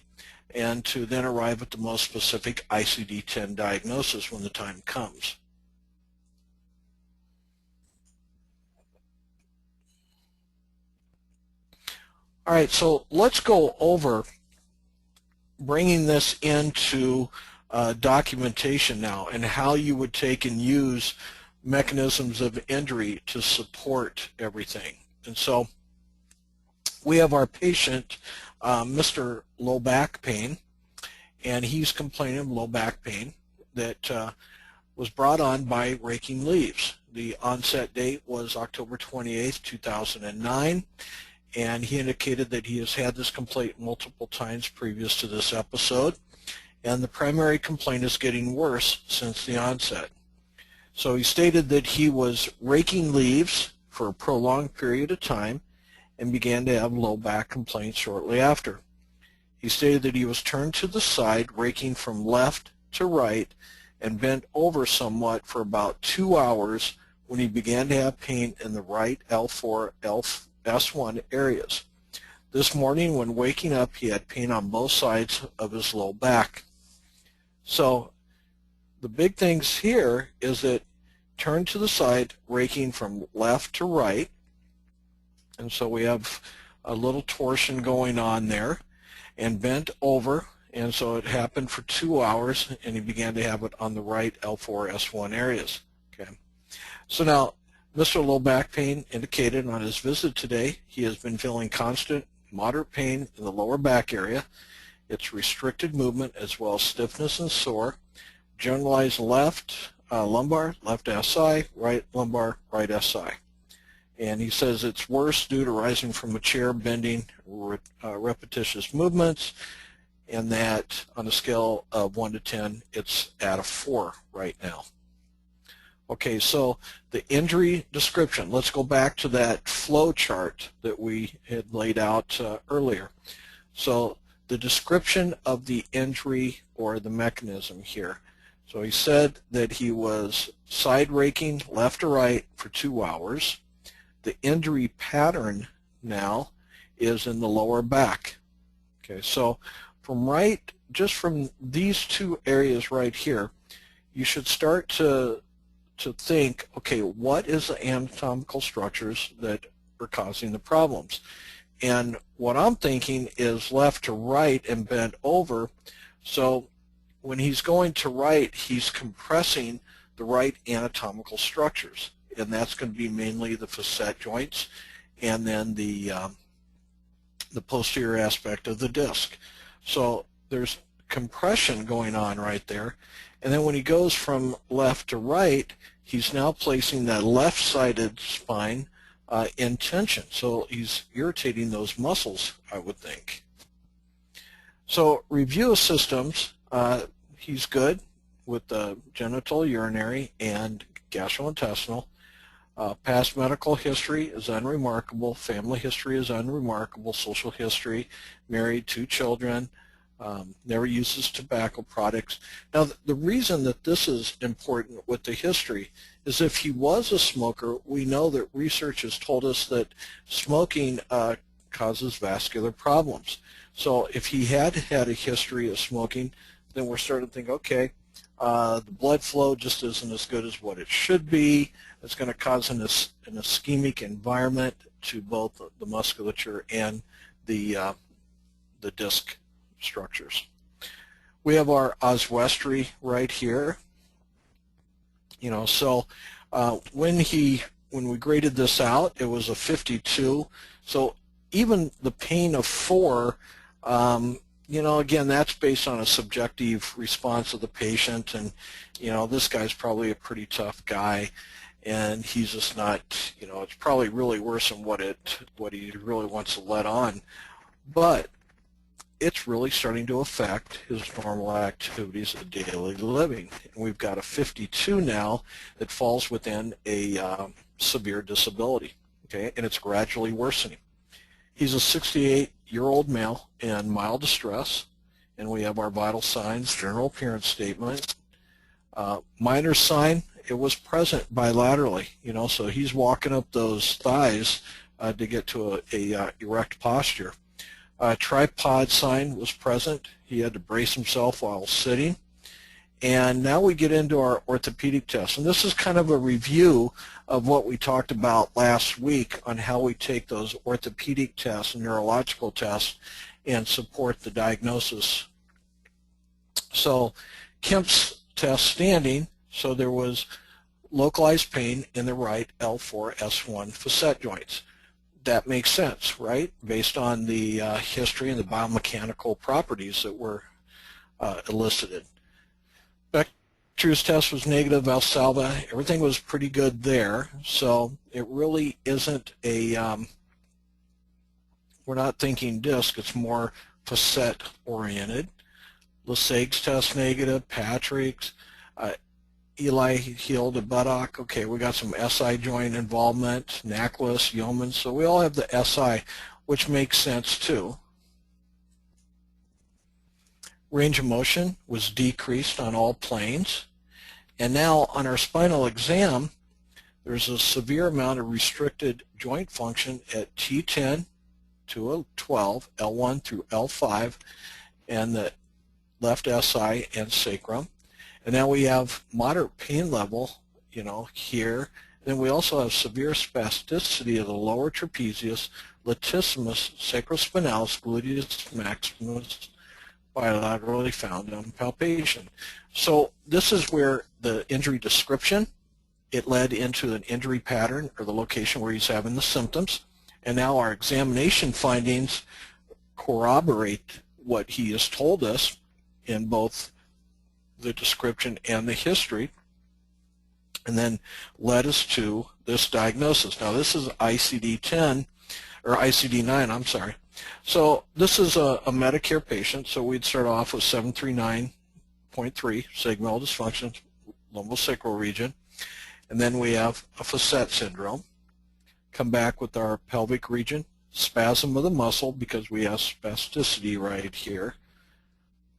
and to then arrive at the most specific ICD-10 diagnosis when the time comes. All right, so let's go over bringing this into documentation now and how you would take and use mechanisms of injury to support everything. And so we have our patient, Mr. Low Back Pain, and he's complaining of low back pain that was brought on by raking leaves. The onset date was October 28th, 2009, and he indicated that he has had this complaint multiple times previous to this episode, and the primary complaint is getting worse since the onset. So he stated that he was raking leaves for a prolonged period of time and began to have low back complaints shortly after. He stated that he was turned to the side, raking from left to right, and bent over somewhat for about 2 hours when he began to have pain in the right L4, S1 areas. This morning when waking up, he had pain on both sides of his low back. So the big things here is that turn to the side, raking from left to right, and so we have a little torsion going on there, and bent over, and so it happened for 2 hours, and he began to have it on the right L4, S1 areas. Okay. So now, Mr. Low Back Pain indicated on his visit today he has been feeling constant, moderate pain in the lower back area. It's restricted movement as well as stiffness and sore. Generalized left lumbar, left SI, right lumbar, right SI. And he says it's worse due to rising from a chair, bending, repetitious movements, and that on a scale of 1 to 10, it's at a 4 right now. Okay, so the injury description, let's go back to that flow chart that we had laid out earlier. So the description of the injury or the mechanism here. So he said that he was side raking left to right for 2 hours. The injury pattern now is in the lower back. Okay, so just from these two areas right here, you should start to think, okay, what is the anatomical structures that are causing the problems? And what I'm thinking is left to right and bent over. So when he's going to right, he's compressing the right anatomical structures. And that's going to be mainly the facet joints and then the posterior aspect of the disc. So there's compression going on right there. And then when he goes from left to right, he's now placing that left-sided spine in tension. So he's irritating those muscles, I would think. So review of systems, he's good with the genital, urinary, and gastrointestinal. Past medical history is unremarkable. Family history is unremarkable. Social history, married, 2 children, never uses tobacco products. Now, the reason that this is important with the history is if he was a smoker, we know that research has told us that smoking causes vascular problems. So if he had had a history of smoking, then we're starting to think, okay, the blood flow just isn't as good as what it should be. It's going to cause an ischemic environment to both the musculature and the disc structures. We have our oswestry right here. So when we graded this out, it was a 52. So even the pain of 4, again, that's based on a subjective response of the patient, and this guy's probably a pretty tough guy, and he's just not, it's probably really worse than what he really wants to let on, but it's really starting to affect his normal activities of daily living. And we've got a 52 now that falls within a severe disability, okay, and it's gradually worsening. He's a 68-year-old male in mild distress, and we have our vital signs, general appearance statement. Minor sign, it was present bilaterally, so he's walking up those thighs to get to a erect posture. Tripod sign was present. He had to brace himself while sitting. And now we get into our orthopedic test. And this is kind of a review of what we talked about last week on how we take those orthopedic tests and neurological tests and support the diagnosis. So Kemp's test standing, so there was localized pain in the right L4-S1 facet joints. That makes sense, right? Based on the history and the biomechanical properties that were elicited. Becker's test was negative, Valsalva, everything was pretty good there. So it really isn't a, we're not thinking disc, it's more facet oriented. Lasag's test negative, Patrick's, Eli healed a buttock. Okay, we got some SI joint involvement, Knackless, Yeoman, so we all have the SI, which makes sense too. Range of motion was decreased on all planes. And now on our spinal exam, there's a severe amount of restricted joint function at T10 to 12, L1 through L5, and the left SI and sacrum. And now we have moderate pain level, here. Then we also have severe spasticity of the lower trapezius, latissimus, sacrospinalis, gluteus maximus, bilaterally found on palpation. So this is where the injury description, it led into an injury pattern or the location where he's having the symptoms. And now our examination findings corroborate what he has told us in both the description and the history, and then led us to this diagnosis. Now this is ICD-10, or ICD-9, I'm sorry. So this is a Medicare patient, so we'd start off with 739.3, segmental dysfunction, lumbosacral region, and then we have a facet syndrome. Come back with our pelvic region, spasm of the muscle because we have spasticity right here.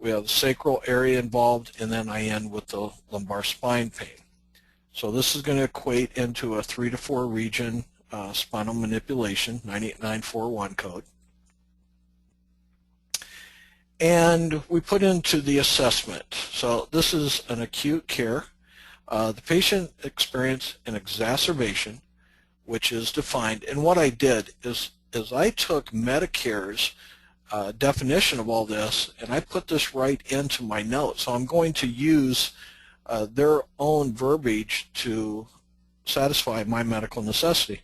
We have the sacral area involved, and then I end with the lumbar spine pain. So this is going to equate into a 3 to 4 region spinal manipulation, 98941 code. And we put into the assessment. So this is an acute care. The patient experienced an exacerbation, which is defined. And what I did is I took Medicare's definition of all this, and I put this right into my notes. So I'm going to use their own verbiage to satisfy my medical necessity.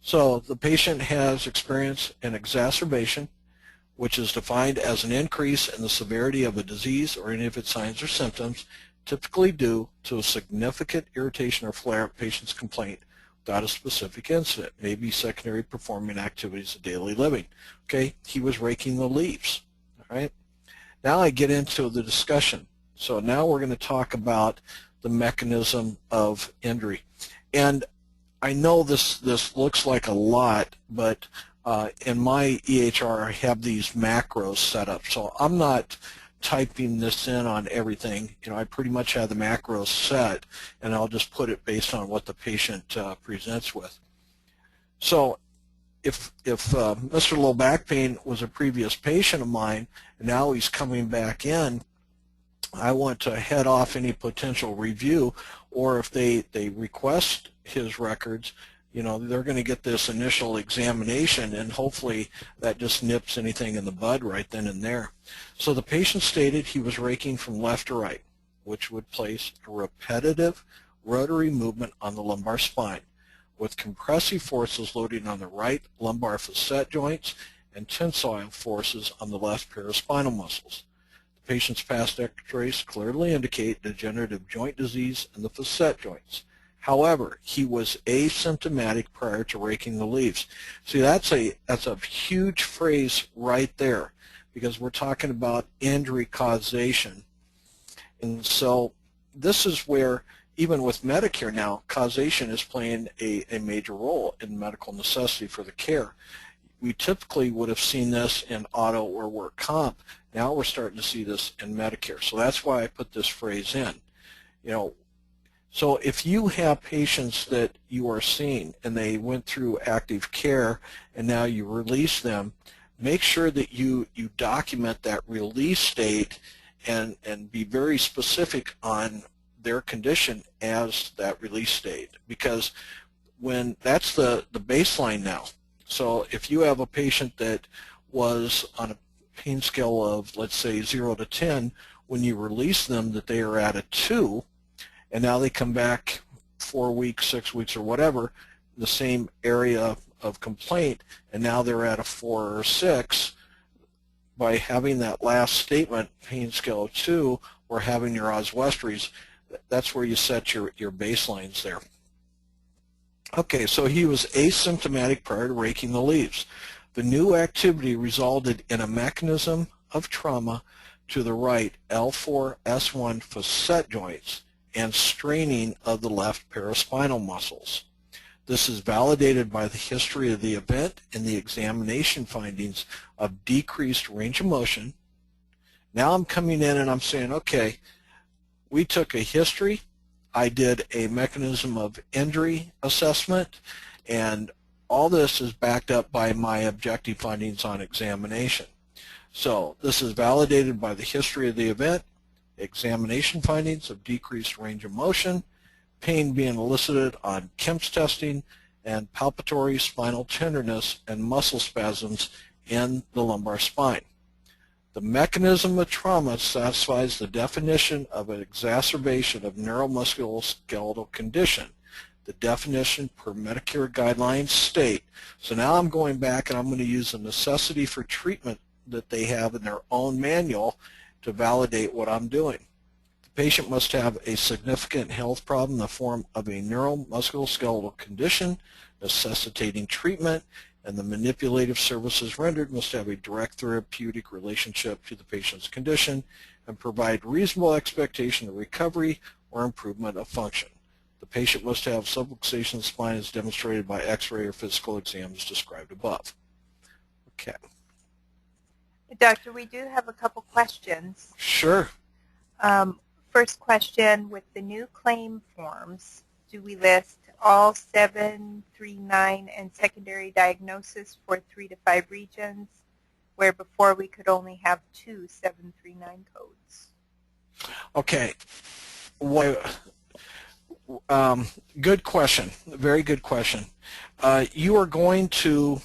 So the patient has experienced an exacerbation, which is defined as an increase in the severity of a disease or any of its signs or symptoms, typically due to a significant irritation or flare of patient's complaint without a specific incident, maybe secondary performing activities of daily living. Okay, he was raking the leaves. All right, now I get into the discussion. So now we're going to talk about the mechanism of injury. And I know this looks like a lot, but in my EHR, I have these macros set up, so I'm not typing this in on everything. I pretty much have the macros set, and I'll just put it based on what the patient presents with. So if Mr. Low Back Pain was a previous patient of mine, and now he's coming back in, I want to head off any potential review, or if they request his records, they're going to get this initial examination, and hopefully that just nips anything in the bud right then and there. So the patient stated he was raking from left to right, which would place a repetitive rotary movement on the lumbar spine, with compressive forces loading on the right lumbar facet joints and tensile forces on the left paraspinal muscles. The patient's past x-rays clearly indicate degenerative joint disease in the facet joints. However, he was asymptomatic prior to raking the leaves. See, that's a huge phrase right there, because we're talking about injury causation. And so this is where, even with Medicare now, causation is playing a major role in medical necessity for the care. We typically would have seen this in auto or work comp. Now we're starting to see this in Medicare. So that's why I put this phrase in. So if you have patients that you are seeing and they went through active care and now you release them, make sure that you document that release date and be very specific on their condition as that release date, because when that's the baseline now. So if you have a patient that was on a pain scale of, let's say, 0 to 10, when you release them that they are at a 2, and now they come back 4 weeks, 6 weeks, or whatever, the same area of complaint, and now they're at a 4 or 6, by having that last statement, pain scale of 2, or having your oswestries, that's where you set your baselines there. Okay, so he was asymptomatic prior to raking the leaves. The new activity resulted in a mechanism of trauma to the right L4-S1 facet joints and straining of the left paraspinal muscles. This is validated by the history of the event and the examination findings of decreased range of motion. Now I'm coming in and I'm saying, okay, we took a history, I did a mechanism of injury assessment, and all this is backed up by my objective findings on examination. So this is validated by the history of the event, examination findings of decreased range of motion, pain being elicited on KEMS testing, and palpatory spinal tenderness and muscle spasms in the lumbar spine. The mechanism of trauma satisfies the definition of an exacerbation of neuromusculoskeletal condition. The definition per Medicare guidelines state. So now I'm going back and I'm going to use the necessity for treatment that they have in their own manual to validate what I'm doing. The patient must have a significant health problem in the form of a neuromusculoskeletal condition necessitating treatment, and the manipulative services rendered must have a direct therapeutic relationship to the patient's condition and provide reasonable expectation of recovery or improvement of function. The patient must have subluxation of the spine as demonstrated by x-ray or physical exam as described above. Okay. Doctor, we do have a couple questions. Sure. First question, with the new claim forms, do we list all 7, 3, 9, and secondary diagnosis for 3 to 5 regions, where before we could only have 2 739 codes? Okay. Good question. Very good question. You are going to,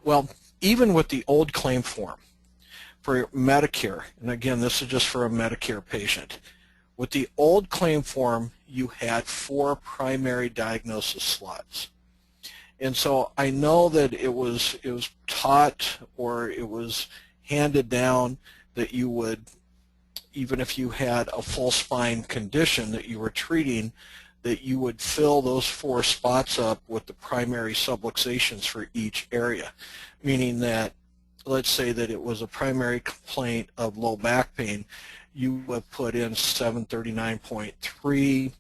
well, even with the old claim form for Medicare, and again, this is just for a Medicare patient, with the old claim form, you had 4 primary diagnosis slots. And so I know that it was taught, or it was handed down, that you would, even if you had a full spine condition that you were treating, that you would fill those 4 spots up with the primary subluxations for each area. Meaning that, let's say that it was a primary complaint of low back pain, you would put in 739.3,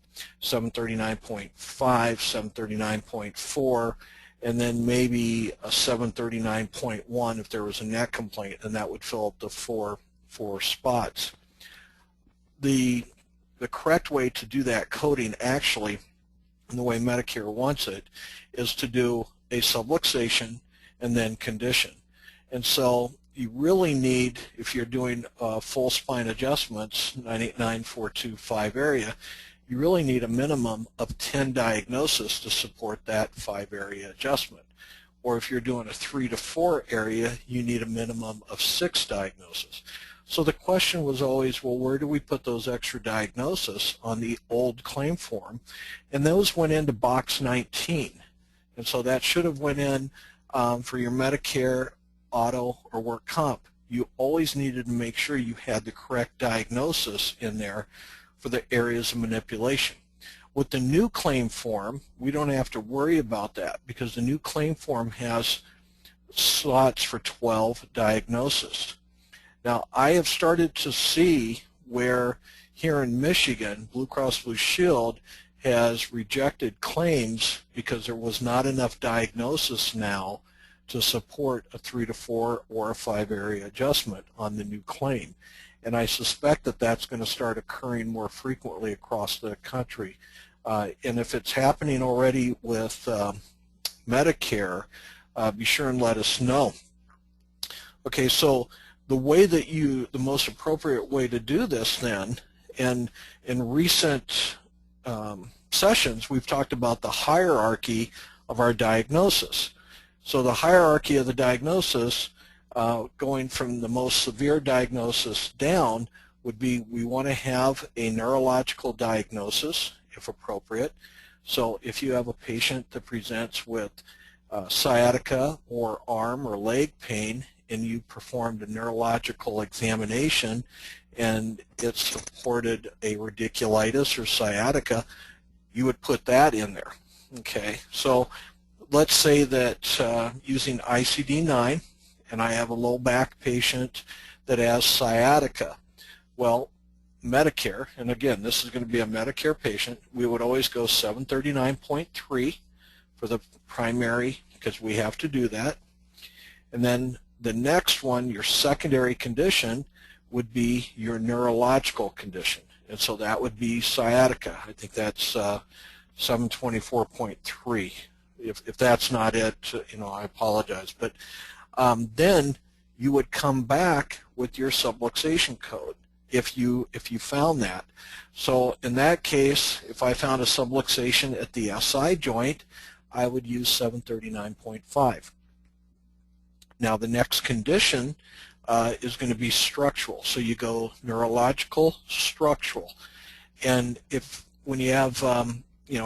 739.5, 739.4, and then maybe a 739.1 if there was a neck complaint, and that would fill up the four spots. The correct way to do that coding, actually, and the way Medicare wants it, is to do a subluxation and then condition. And so you really need, if you're doing full spine adjustments, 989, 425 area, you really need a minimum of 10 diagnoses to support that 5 area adjustment. Or if you're doing a 3 to 4 area, you need a minimum of 6 diagnoses. So the question was always, well, where do we put those extra diagnoses on the old claim form? And those went into box 19. And so that should have went in for your Medicare, auto, or work comp. You always needed to make sure you had the correct diagnosis in there for the areas of manipulation. With the new claim form, we don't have to worry about that because the new claim form has slots for 12 diagnoses. Now, I have started to see where here in Michigan, Blue Cross Blue Shield has rejected claims because there was not enough diagnosis now to support a 3 to 4 or a 5 area adjustment on the new claim. And I suspect that that's going to start occurring more frequently across the country. And if it's happening already with Medicare, be sure and let us know. Okay, so the way that the most appropriate way to do this then, and in recent sessions, we've talked about the hierarchy of our diagnosis. So the hierarchy of the diagnosis, going from the most severe diagnosis down, would be we want to have a neurological diagnosis, if appropriate. So if you have a patient that presents with sciatica or arm or leg pain, and you performed a neurological examination and it supported a radiculitis or sciatica, you would put that in there. Okay, so let's say that using ICD-9, and I have a low back patient that has sciatica. Well, Medicare, and again, this is going to be a Medicare patient, we would always go 739.3 for the primary because we have to do that. And then the next one, your secondary condition, would be your neurological condition. And so that would be sciatica. I think that's 724.3. If that's not it, I apologize. But then you would come back with your subluxation code if you found that. So in that case, if I found a subluxation at the SI joint, I would use 739.5. Now the next condition is going to be structural. So you go neurological, structural. And when you have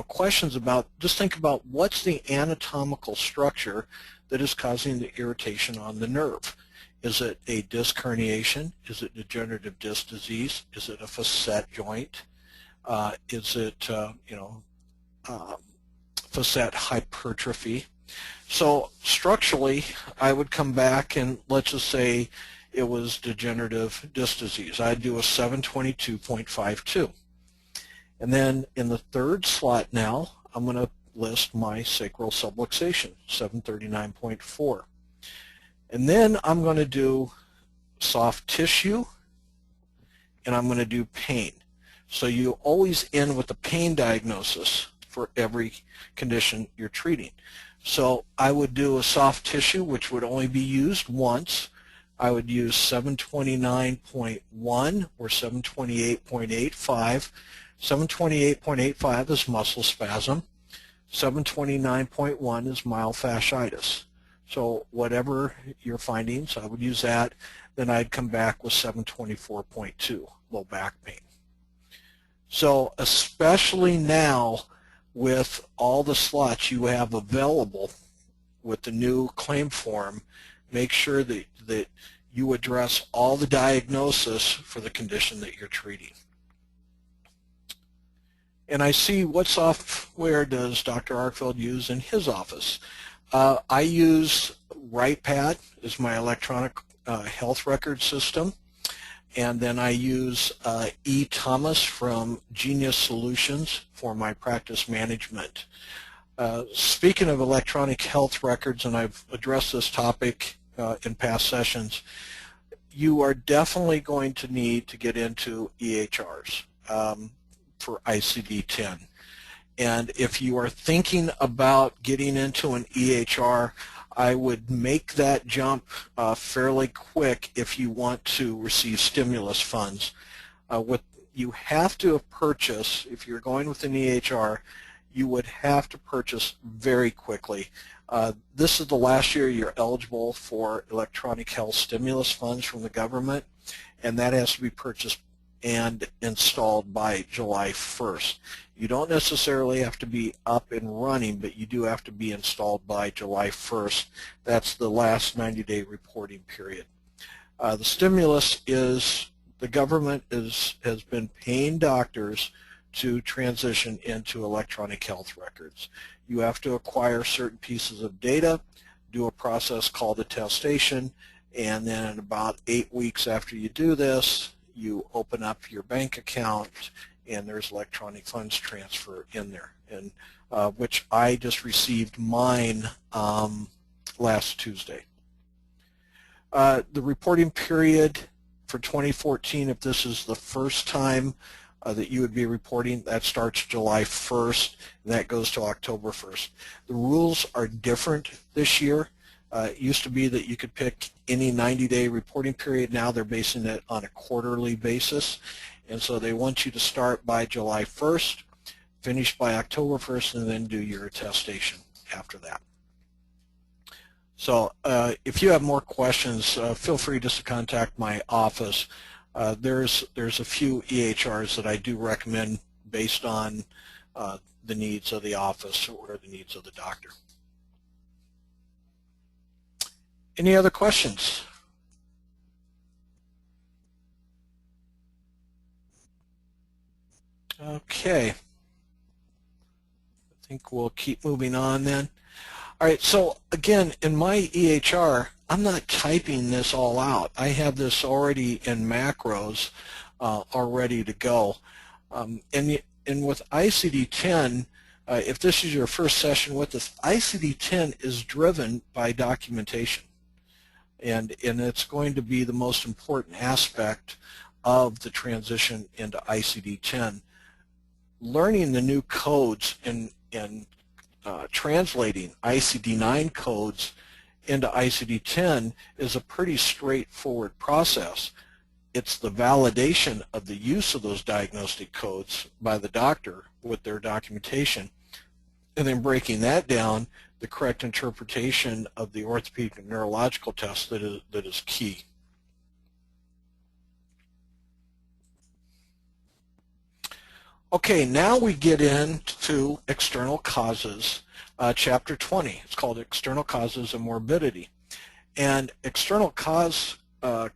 questions about, just think about what's the anatomical structure that is causing the irritation on the nerve. Is it a disc herniation? Is it degenerative disc disease? Is it a facet joint? Is it facet hypertrophy? So structurally, I would come back and let's just say it was degenerative disc disease. I'd do a 722.52. And then in the third slot now, I'm going to list my sacral subluxation, 739.4. And then I'm going to do soft tissue, and I'm going to do pain. So you always end with a pain diagnosis for every condition you're treating. So I would do a soft tissue, which would only be used once. I would use 729.1 or 728.85. 728.85 is muscle spasm. 729.1 is myofasciitis. So whatever your findings, I would use that. Then I'd come back with 724.2, low back pain. So especially now with all the slots you have available with the new claim form, make sure that you address all the diagnosis for the condition that you're treating. And I see, what software does Dr. Arkfeld use in his office? I use WritePad as my electronic health record system, and then I use eThomas from Genius Solutions for my practice management. Speaking of electronic health records, and I've addressed this topic in past sessions, you are definitely going to need to get into EHRs for ICD-10. And if you are thinking about getting into an EHR, I would make that jump fairly quick if you want to receive stimulus funds. What you have to purchase, if you're going with an EHR, you would have to purchase very quickly. This is the last year you're eligible for electronic health stimulus funds from the government, and that has to be purchased and installed by July 1st. You don't necessarily have to be up and running, but you do have to be installed by July 1st. That's the last 90-day reporting period. The stimulus is, the government has been paying doctors to transition into electronic health records. You have to acquire certain pieces of data, do a process called attestation, and then about 8 weeks after you do this, you open up your bank account and there's electronic funds transfer in there, and which I just received mine last Tuesday. The reporting period for 2014, if this is the first time that you would be reporting, that starts July 1st, and that goes to October 1st. The rules are different this year. It used to be that you could pick any 90-day reporting period. Now they're basing it on a quarterly basis, and so they want you to start by July 1st, finish by October 1st, and then do your attestation after that. So if you have more questions, feel free just to contact my office. There's a few EHRs that I do recommend based on the needs of the office or the needs of the doctor. Any other questions? Okay. I think we'll keep moving on then. All right, so again, in my EHR, I'm not typing this all out. I have this already in macros, all ready to go. And with ICD-10, if this is your first session with us, ICD-10 is driven by documentation. And it's going to be the most important aspect of the transition into ICD-10. Learning the new codes and translating ICD-9 codes into ICD-10 is a pretty straightforward process. It's the validation of the use of those diagnostic codes by the doctor with their documentation, and then breaking that down, the correct interpretation of the orthopedic and neurological test that is key. Okay, now we get into external causes, chapter 20. It's called External Causes of Morbidity. And external cause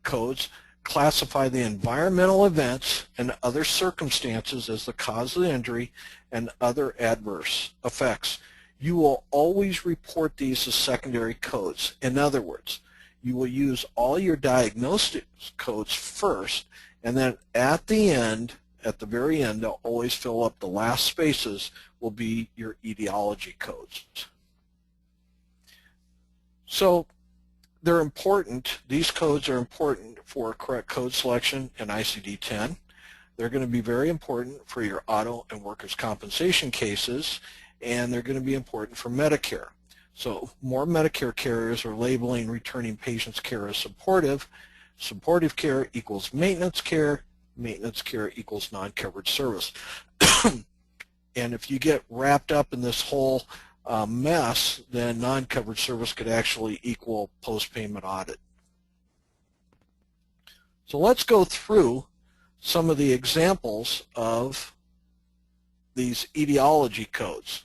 codes classify the environmental events and other circumstances as the cause of the injury and other adverse effects. You will always report these as secondary codes. In other words, you will use all your diagnostic codes first, and then at the end, at the very end, they'll always fill up the last spaces will be your etiology codes. So they're important. These codes are important for correct code selection in ICD-10. They're going to be very important for your auto and workers' compensation cases, and they're going to be important for Medicare. So more Medicare carriers are labeling returning patients' care as supportive. Supportive care equals maintenance care. Maintenance care equals non-covered service. And if you get wrapped up in this whole mess, then non-covered service could actually equal post-payment audit. So let's go through some of the examples of these etiology codes.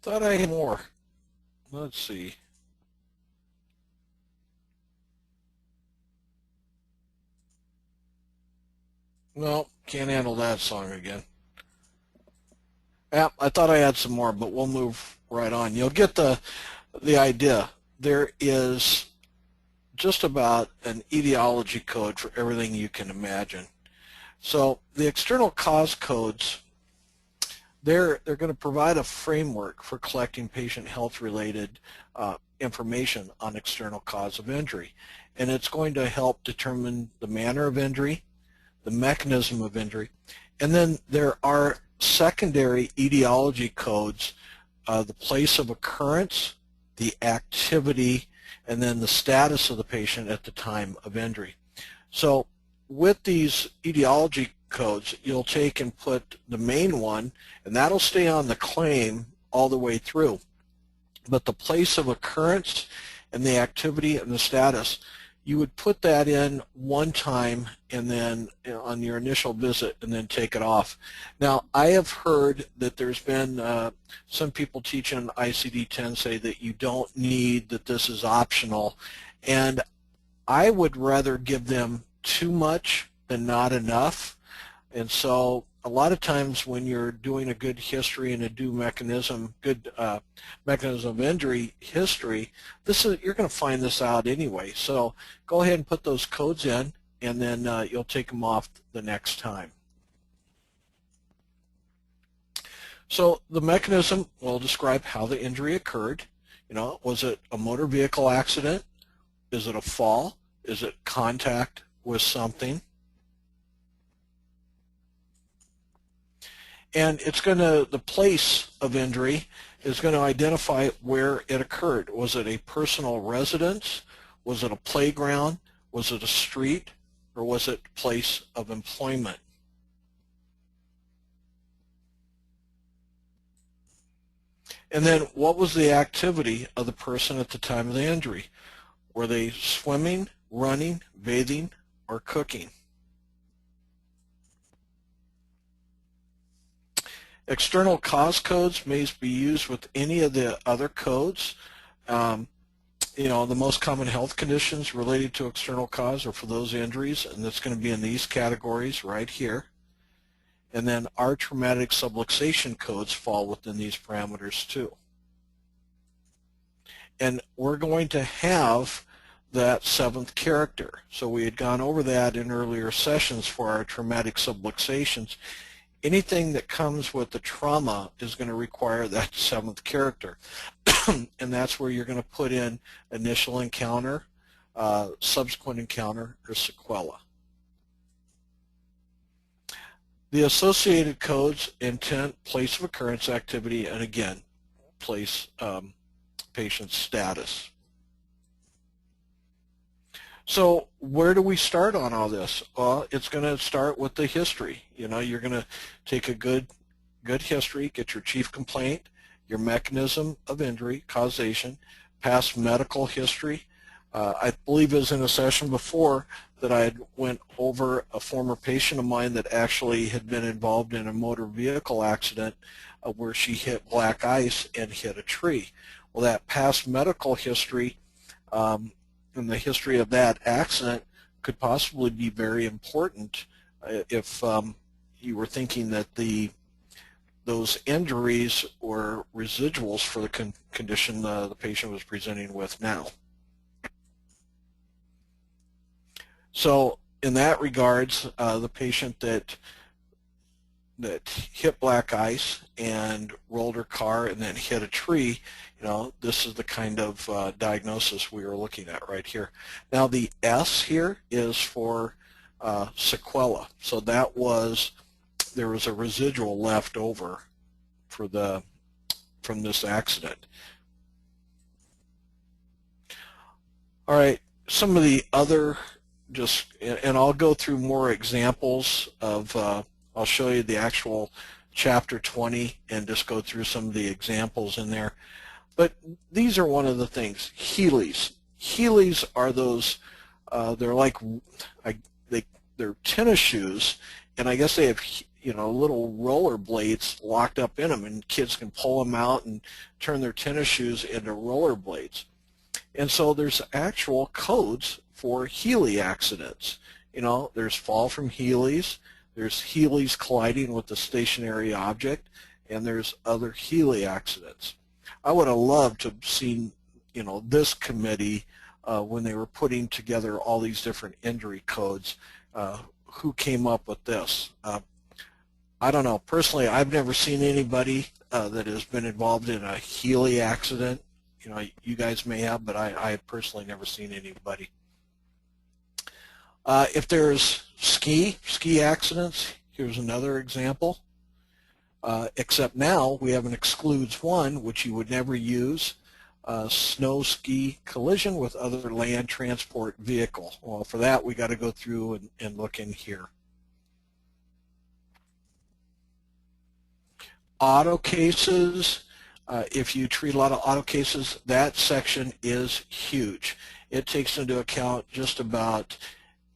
Thought I had more. Let's see. No, can't handle that song again. Yeah, I thought I had some more, but we'll move right on. You'll get the idea. There is just about an etiology code for everything you can imagine. So the external cause codes, they're going to provide a framework for collecting patient health related information on external cause of injury. And it's going to help determine the manner of injury, the mechanism of injury, and then there are secondary etiology codes, the place of occurrence, the activity, and then the status of the patient at the time of injury. So with these etiology codes, you'll take and put the main one, and that'll stay on the claim all the way through. But the place of occurrence and the activity and the status, you would put that in one time and then on your initial visit and then take it off. Now, I have heard that there's been some people teaching ICD-10 say that you don't need, that this is optional, and I would rather give them too much than not enough. And so a lot of times when you're doing a good history and a good mechanism of injury history, you're going to find this out anyway. So go ahead and put those codes in, and then you'll take them off the next time. So the mechanism will describe how the injury occurred. You know, was it a motor vehicle accident? Is it a fall? Is it contact with something? And it's going to, the place of injury is going to identify where it occurred. Was it a personal residence? Was it a playground? Was it a street? Or was it a place of employment? And then what was the activity of the person at the time of the injury? Were they swimming, running, bathing, or cooking? External cause codes may be used with any of the other codes. You know, the most common health conditions related to external cause are for those injuries, and that's going to be in these categories right here. And then our traumatic subluxation codes fall within these parameters too. And we're going to have that seventh character. So we had gone over that in earlier sessions for our traumatic subluxations. Anything that comes with the trauma is going to require that seventh character. And that's where you're going to put in initial encounter, subsequent encounter, or sequela. The associated codes: intent, place of occurrence, activity, and again, place, patient status. So where do we start on all this? Well, it's going to start with the history. You know, you're going to take a good history, get your chief complaint, your mechanism of injury, causation, past medical history. I believe it was in a session before that I had went over a former patient of mine that actually had been involved in a motor vehicle accident where she hit black ice and hit a tree. Well, that past medical history and the history of that accident could possibly be very important if you were thinking that those injuries were residuals for the condition the patient was presenting with now. So in that regards, the patient that hit black ice and rolled her car and then hit a tree, you know, this is the kind of diagnosis we were looking at right here. Now the S here is for sequela. So that was, there was a residual left over from this accident. All right, some of the other and I'll go through more examples of, I'll show you the actual chapter 20 and just go through some of the examples in there. But these are one of the things. Heelys. Heelys are those, they're like, they're tennis shoes, and I guess they have little roller blades locked up in them, and kids can pull them out and turn their tennis shoes into roller blades. And so there's actual codes for Healy accidents. There's fall from Heelys, there's Heelys colliding with a stationary object, and there's other Healy accidents. I would have loved to have seen, this committee when they were putting together all these different injury codes, who came up with this. I don't know. Personally, I've never seen anybody that has been involved in a Healy accident. You guys may have, but I have personally never seen anybody. If there's ski accidents, here's another example. Except now we have an excludes one, which you would never use. Snow ski collision with other land transport vehicle. Well, for that we got to go through and look in here. Auto cases. If you treat a lot of auto cases, that section is huge. It takes into account just about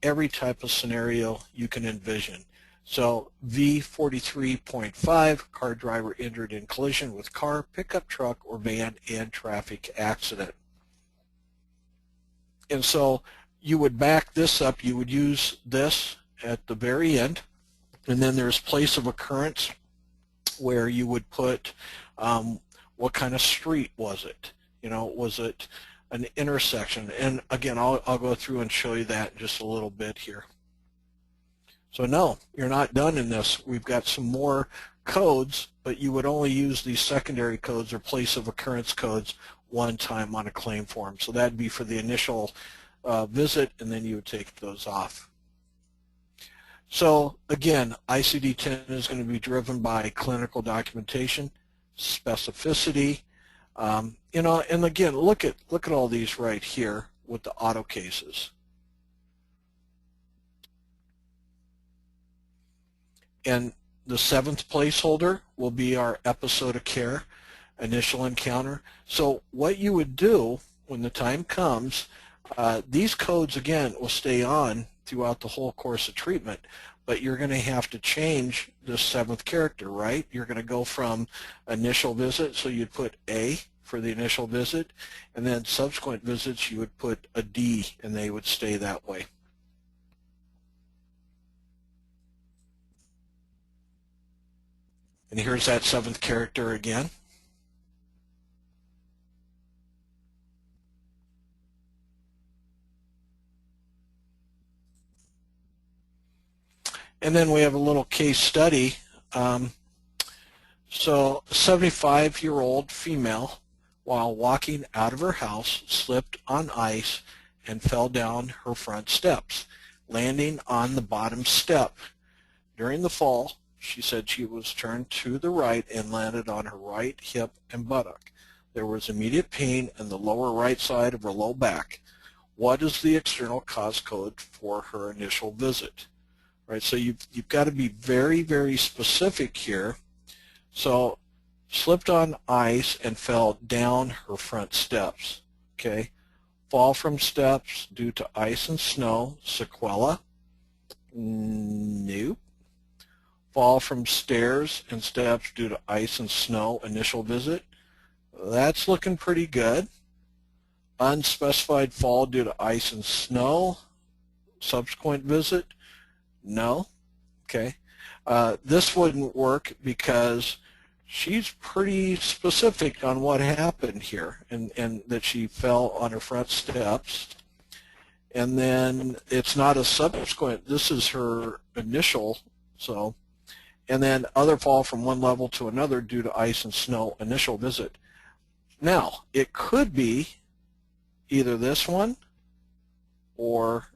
every type of scenario you can envision. So V43.5, car driver injured in collision with car, pickup truck, or van and traffic accident. And so you would back this up, you would use this at the very end, and then there's place of occurrence where you would put what kind of street was it? Was it an intersection? And again, I'll go through and show you that in just a little bit here. So no, you're not done in this. We've got some more codes, but you would only use these secondary codes or place of occurrence codes one time on a claim form. So that'd be for the initial visit, and then you would take those off. So again, ICD-10 is going to be driven by clinical documentation, specificity, and again, look at all these right here with the auto cases. And the seventh placeholder will be our episode of care, initial encounter. So what you would do when the time comes, these codes again will stay on throughout the whole course of treatment, but you're going to have to change the seventh character, right? You're going to go from initial visit, so you'd put A for the initial visit, and then subsequent visits you would put a D, and they would stay that way. And here's that seventh character again. And then we have a little case study. So a 75-year-old female, while walking out of her house, slipped on ice and fell down her front steps, landing on the bottom step. During the fall, she said she was turned to the right and landed on her right hip and buttock. There was immediate pain in the lower right side of her low back. What is the external cause code for her initial visit? Right, so you've got to be very, very specific here. So slipped on ice and fell down her front steps. Okay, fall from steps due to ice and snow, sequela. Nope. Fall from stairs and steps due to ice and snow, initial visit. That's looking pretty good. Unspecified fall due to ice and snow, subsequent visit. No. Okay. This wouldn't work because she's pretty specific on what happened here, and that she fell on her front steps. And then it's not a subsequent, this is her initial, so, and then other fall from one level to another due to ice and snow, initial visit. Now, it could be either this one or,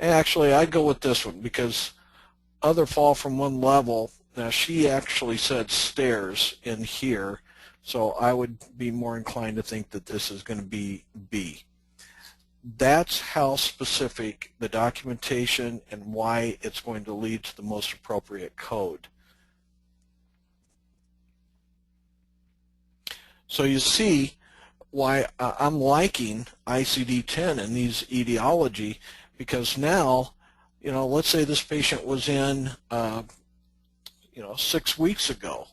actually I'd go with this one because other fall from one level, now she actually said stairs in here, so I would be more inclined to think that this is going to be B. That's how specific the documentation and why it's going to lead to the most appropriate code. So you see why I'm liking ICD-10 and these etiology, because now, let's say this patient was in, 6 weeks ago.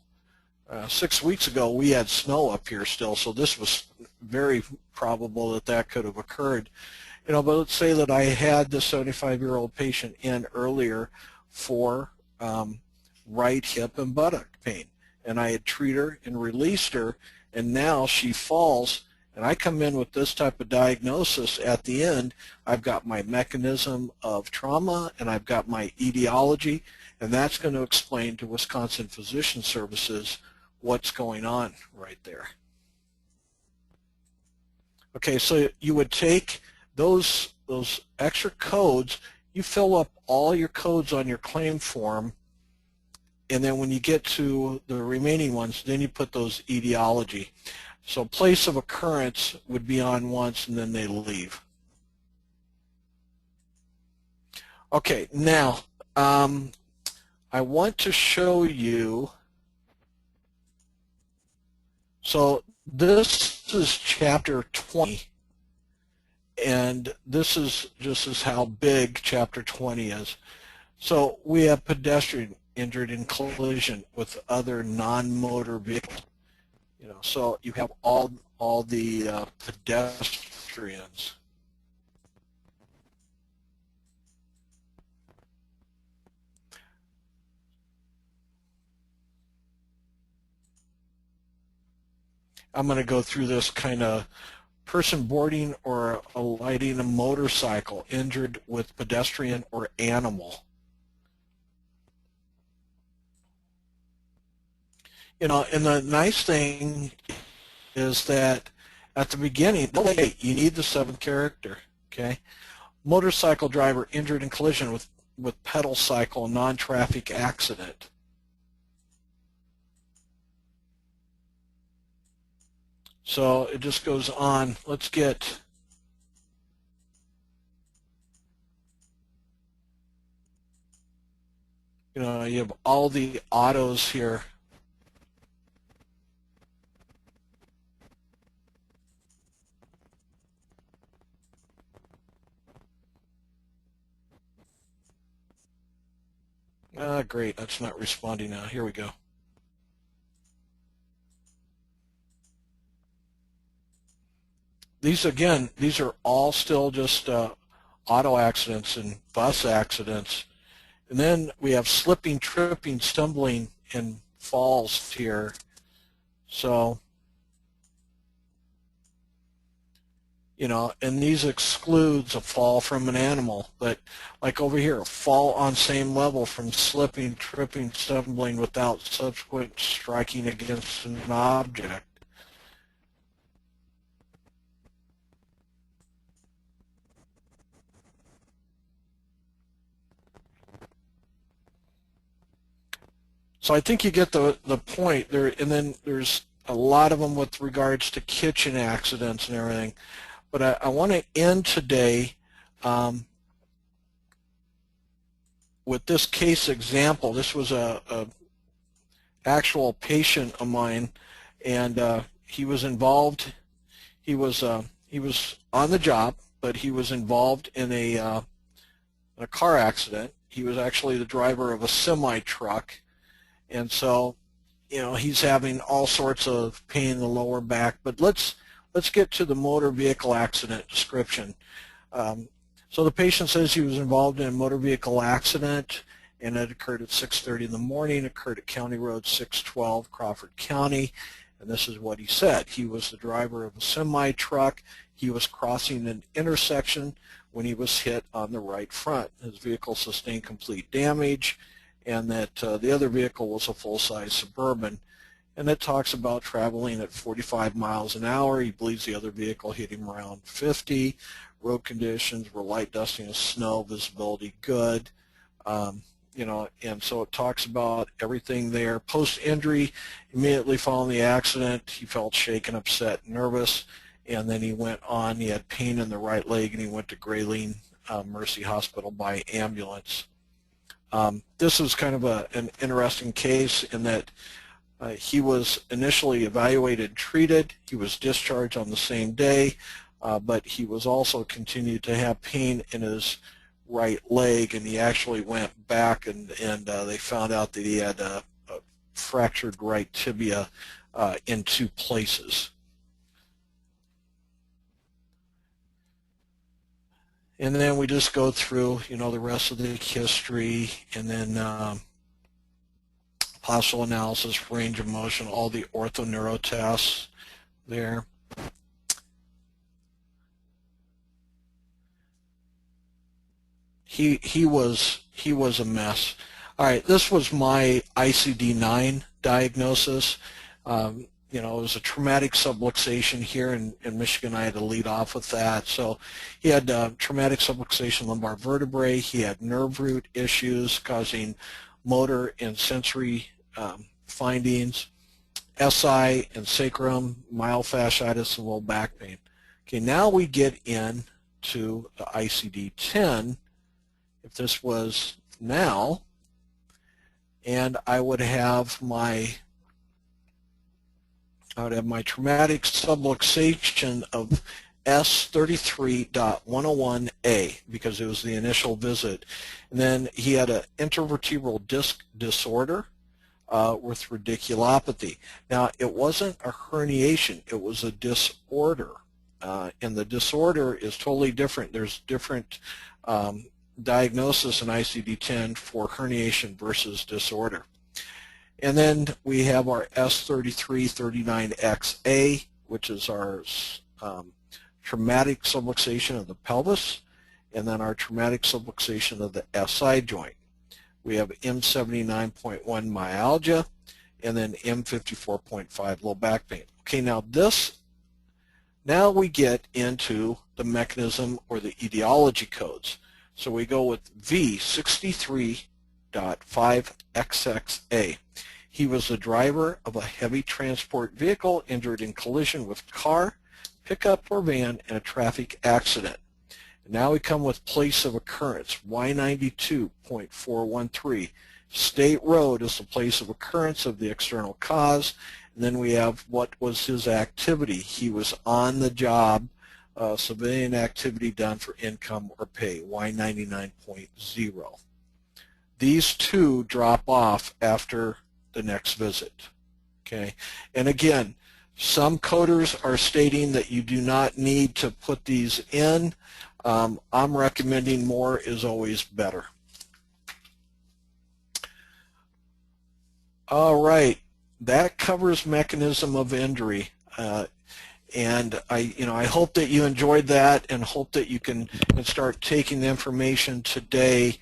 6 weeks ago we had snow up here still, so this was very probable that that could have occurred. But let's say that I had the 75-year-old patient in earlier for right hip and buttock pain, and I had treated her and released her, and now she falls, and I come in with this type of diagnosis. At the end, I've got my mechanism of trauma and I've got my etiology, and that's going to explain to Wisconsin Physician Services what's going on right there. Okay, so you would take those extra codes, you fill up all your codes on your claim form, and then when you get to the remaining ones, then you put those etiology. So place of occurrence would be on once and then they leave. Okay, now I want to show you, so this is chapter 20, and this is just as how big chapter 20 is. So we have pedestrian injured in collision with other non-motor vehicles. So you have all the pedestrians. I'm going to go through this kind of person boarding or alighting a motorcycle injured with pedestrian or animal. And the nice thing is that at the beginning, you need the 7th character, okay? Motorcycle driver injured in collision with pedal cycle non-traffic accident. So it just goes on. Let's get, you have all the autos here. Great, that's not responding now. Here we go. These are all still just auto accidents and bus accidents. And then we have slipping, tripping, stumbling, and falls here. So, and these excludes a fall from an animal. But like over here, fall on same level from slipping, tripping, stumbling without subsequent striking against an object. So I think you get the point there, and then there's a lot of them with regards to kitchen accidents and everything. But I want to end today with this case example. This was a actual patient of mine, and he was involved. He was on the job, but he was involved in a car accident. He was actually the driver of a semi-truck, and so he's having all sorts of pain in the lower back. But let's get to the motor vehicle accident description. So the patient says he was involved in a motor vehicle accident, and it occurred at 6:30 in the morning, occurred at County Road 612, Crawford County, and this is what he said. He was the driver of a semi-truck. He was crossing an intersection when he was hit on the right front. His vehicle sustained complete damage, and that the other vehicle was a full-size Suburban. And it talks about traveling at 45 miles an hour. He believes the other vehicle hit him around 50. Road conditions were light dusting of snow, visibility good. And so it talks about everything there. Post-injury, immediately following the accident, he felt shaken, upset, nervous, and then he went on. He had pain in the right leg, and he went to Grayling Mercy Hospital by ambulance. This was kind of an interesting case in that he was initially evaluated and treated. He was discharged on the same day, but he was also continued to have pain in his right leg, and he actually went back and they found out that he had fractured right tibia in 2 places. And then we just go through, the rest of the history, and then postural analysis, range of motion, all the orthoneuro tests there. He was a mess. All right, this was my ICD-9 diagnosis. It was a traumatic subluxation here in Michigan. I had to lead off with that. So he had traumatic subluxation lumbar vertebrae. He had nerve root issues causing motor and sensory findings, SI and sacrum, myofasciitis, and low back pain. Okay, now we get into the ICD-10. If this was now, and I would have my traumatic subluxation of S33.101A because it was the initial visit. And then he had an intervertebral disc disorder with radiculopathy. Now, it wasn't a herniation, it was a disorder. And the disorder is totally different. There's different diagnosis in ICD-10 for herniation versus disorder. And then we have our S3339XA, which is our traumatic subluxation of the pelvis, and then our traumatic subluxation of the SI joint. We have M79.1 myalgia, and then M54.5 low back pain. Okay, now we get into the mechanism or the etiology codes. So we go with V63.5XXA. He was the driver of a heavy transport vehicle injured in collision with car, pickup, or van in a traffic accident. And now we come with place of occurrence, Y92.413. State Road is the place of occurrence of the external cause. And then we have what was his activity. He was on the job, civilian activity done for income or pay, Y99.0. These two drop off after the next visit. Okay, and again, some coders are stating that you do not need to put these in. I'm recommending more is always better. All right, that covers mechanism of injury. And I hope that you enjoyed that, and hope that you can start taking the information today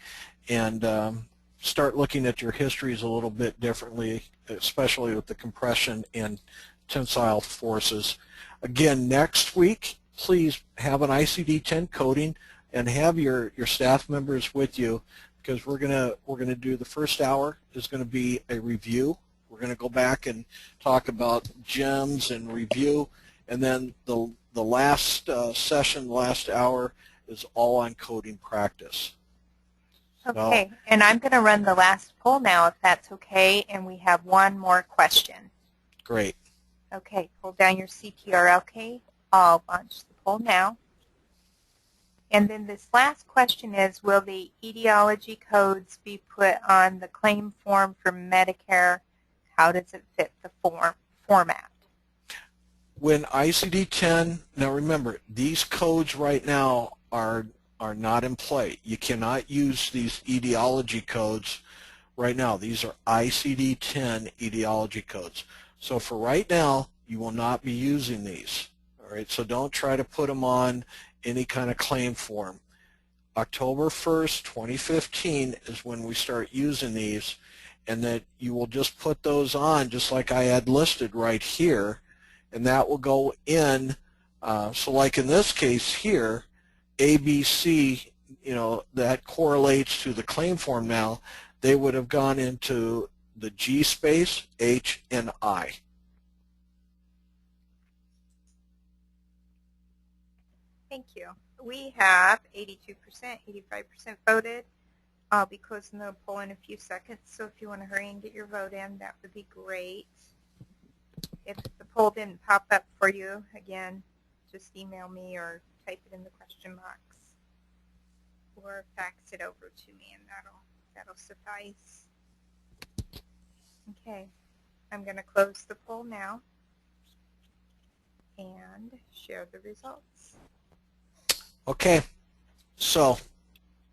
and start looking at your histories a little bit differently, especially with the compression and tensile forces. Again, next week, please have an ICD-10 coding and have your staff members with you, because we're gonna do the first hour is going to be a review. We're going to go back and talk about gems and review, and then the last session, last hour, is all on coding practice. Okay, and I'm going to run the last poll now, if that's okay, and we have one more question. Great. Okay, pull down your CTRL-K. I'll launch the poll now. And then this last question is, will the etiology codes be put on the claim form for Medicare? How does it fit the format? When ICD-10, now remember, these codes right now are not in play. You cannot use these etiology codes right now. These are ICD-10 etiology codes. So for right now, you will not be using these. All right, so don't try to put them on any kind of claim form. October 1st, 2015 is when we start using these, and that you will just put those on just like I had listed right here, and that will go in. So like in this case here, ABC, that correlates to the claim form now. They would have gone into the G space, H, and I. Thank you. We have 82%, 85% voted. I'll be closing the poll in a few seconds, so if you want to hurry and get your vote in, that would be great. If the poll didn't pop up for you, again, just email me or type it in the question box or fax it over to me, and that'll suffice. Okay. I'm going to close the poll now and share the results. Okay, so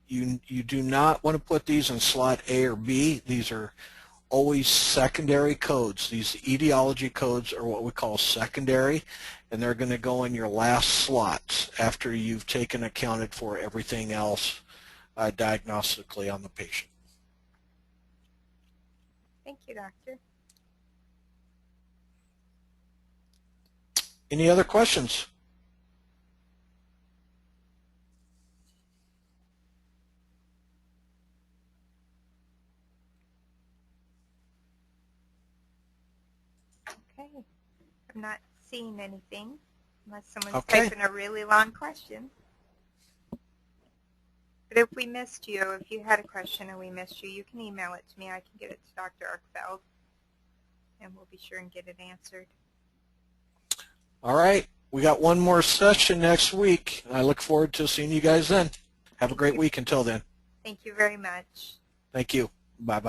you do not want to put these in slot A or B. These are always secondary codes. These etiology codes are what we call secondary, and they're going to go in your last slots after you've taken accounted for everything else diagnostically on the patient. Thank you, doctor. Any other questions? Okay. I'm not seeing anything unless someone's Okay. typing a really long question. But if we missed you, if you had a question and we missed you, you can email it to me. I can get it to Dr. Arkfeld, and we'll be sure and get it answered. All right. We got one more session next week. I look forward to seeing you guys then. Have a great week until then. Thank you very much. Thank you. Bye-bye.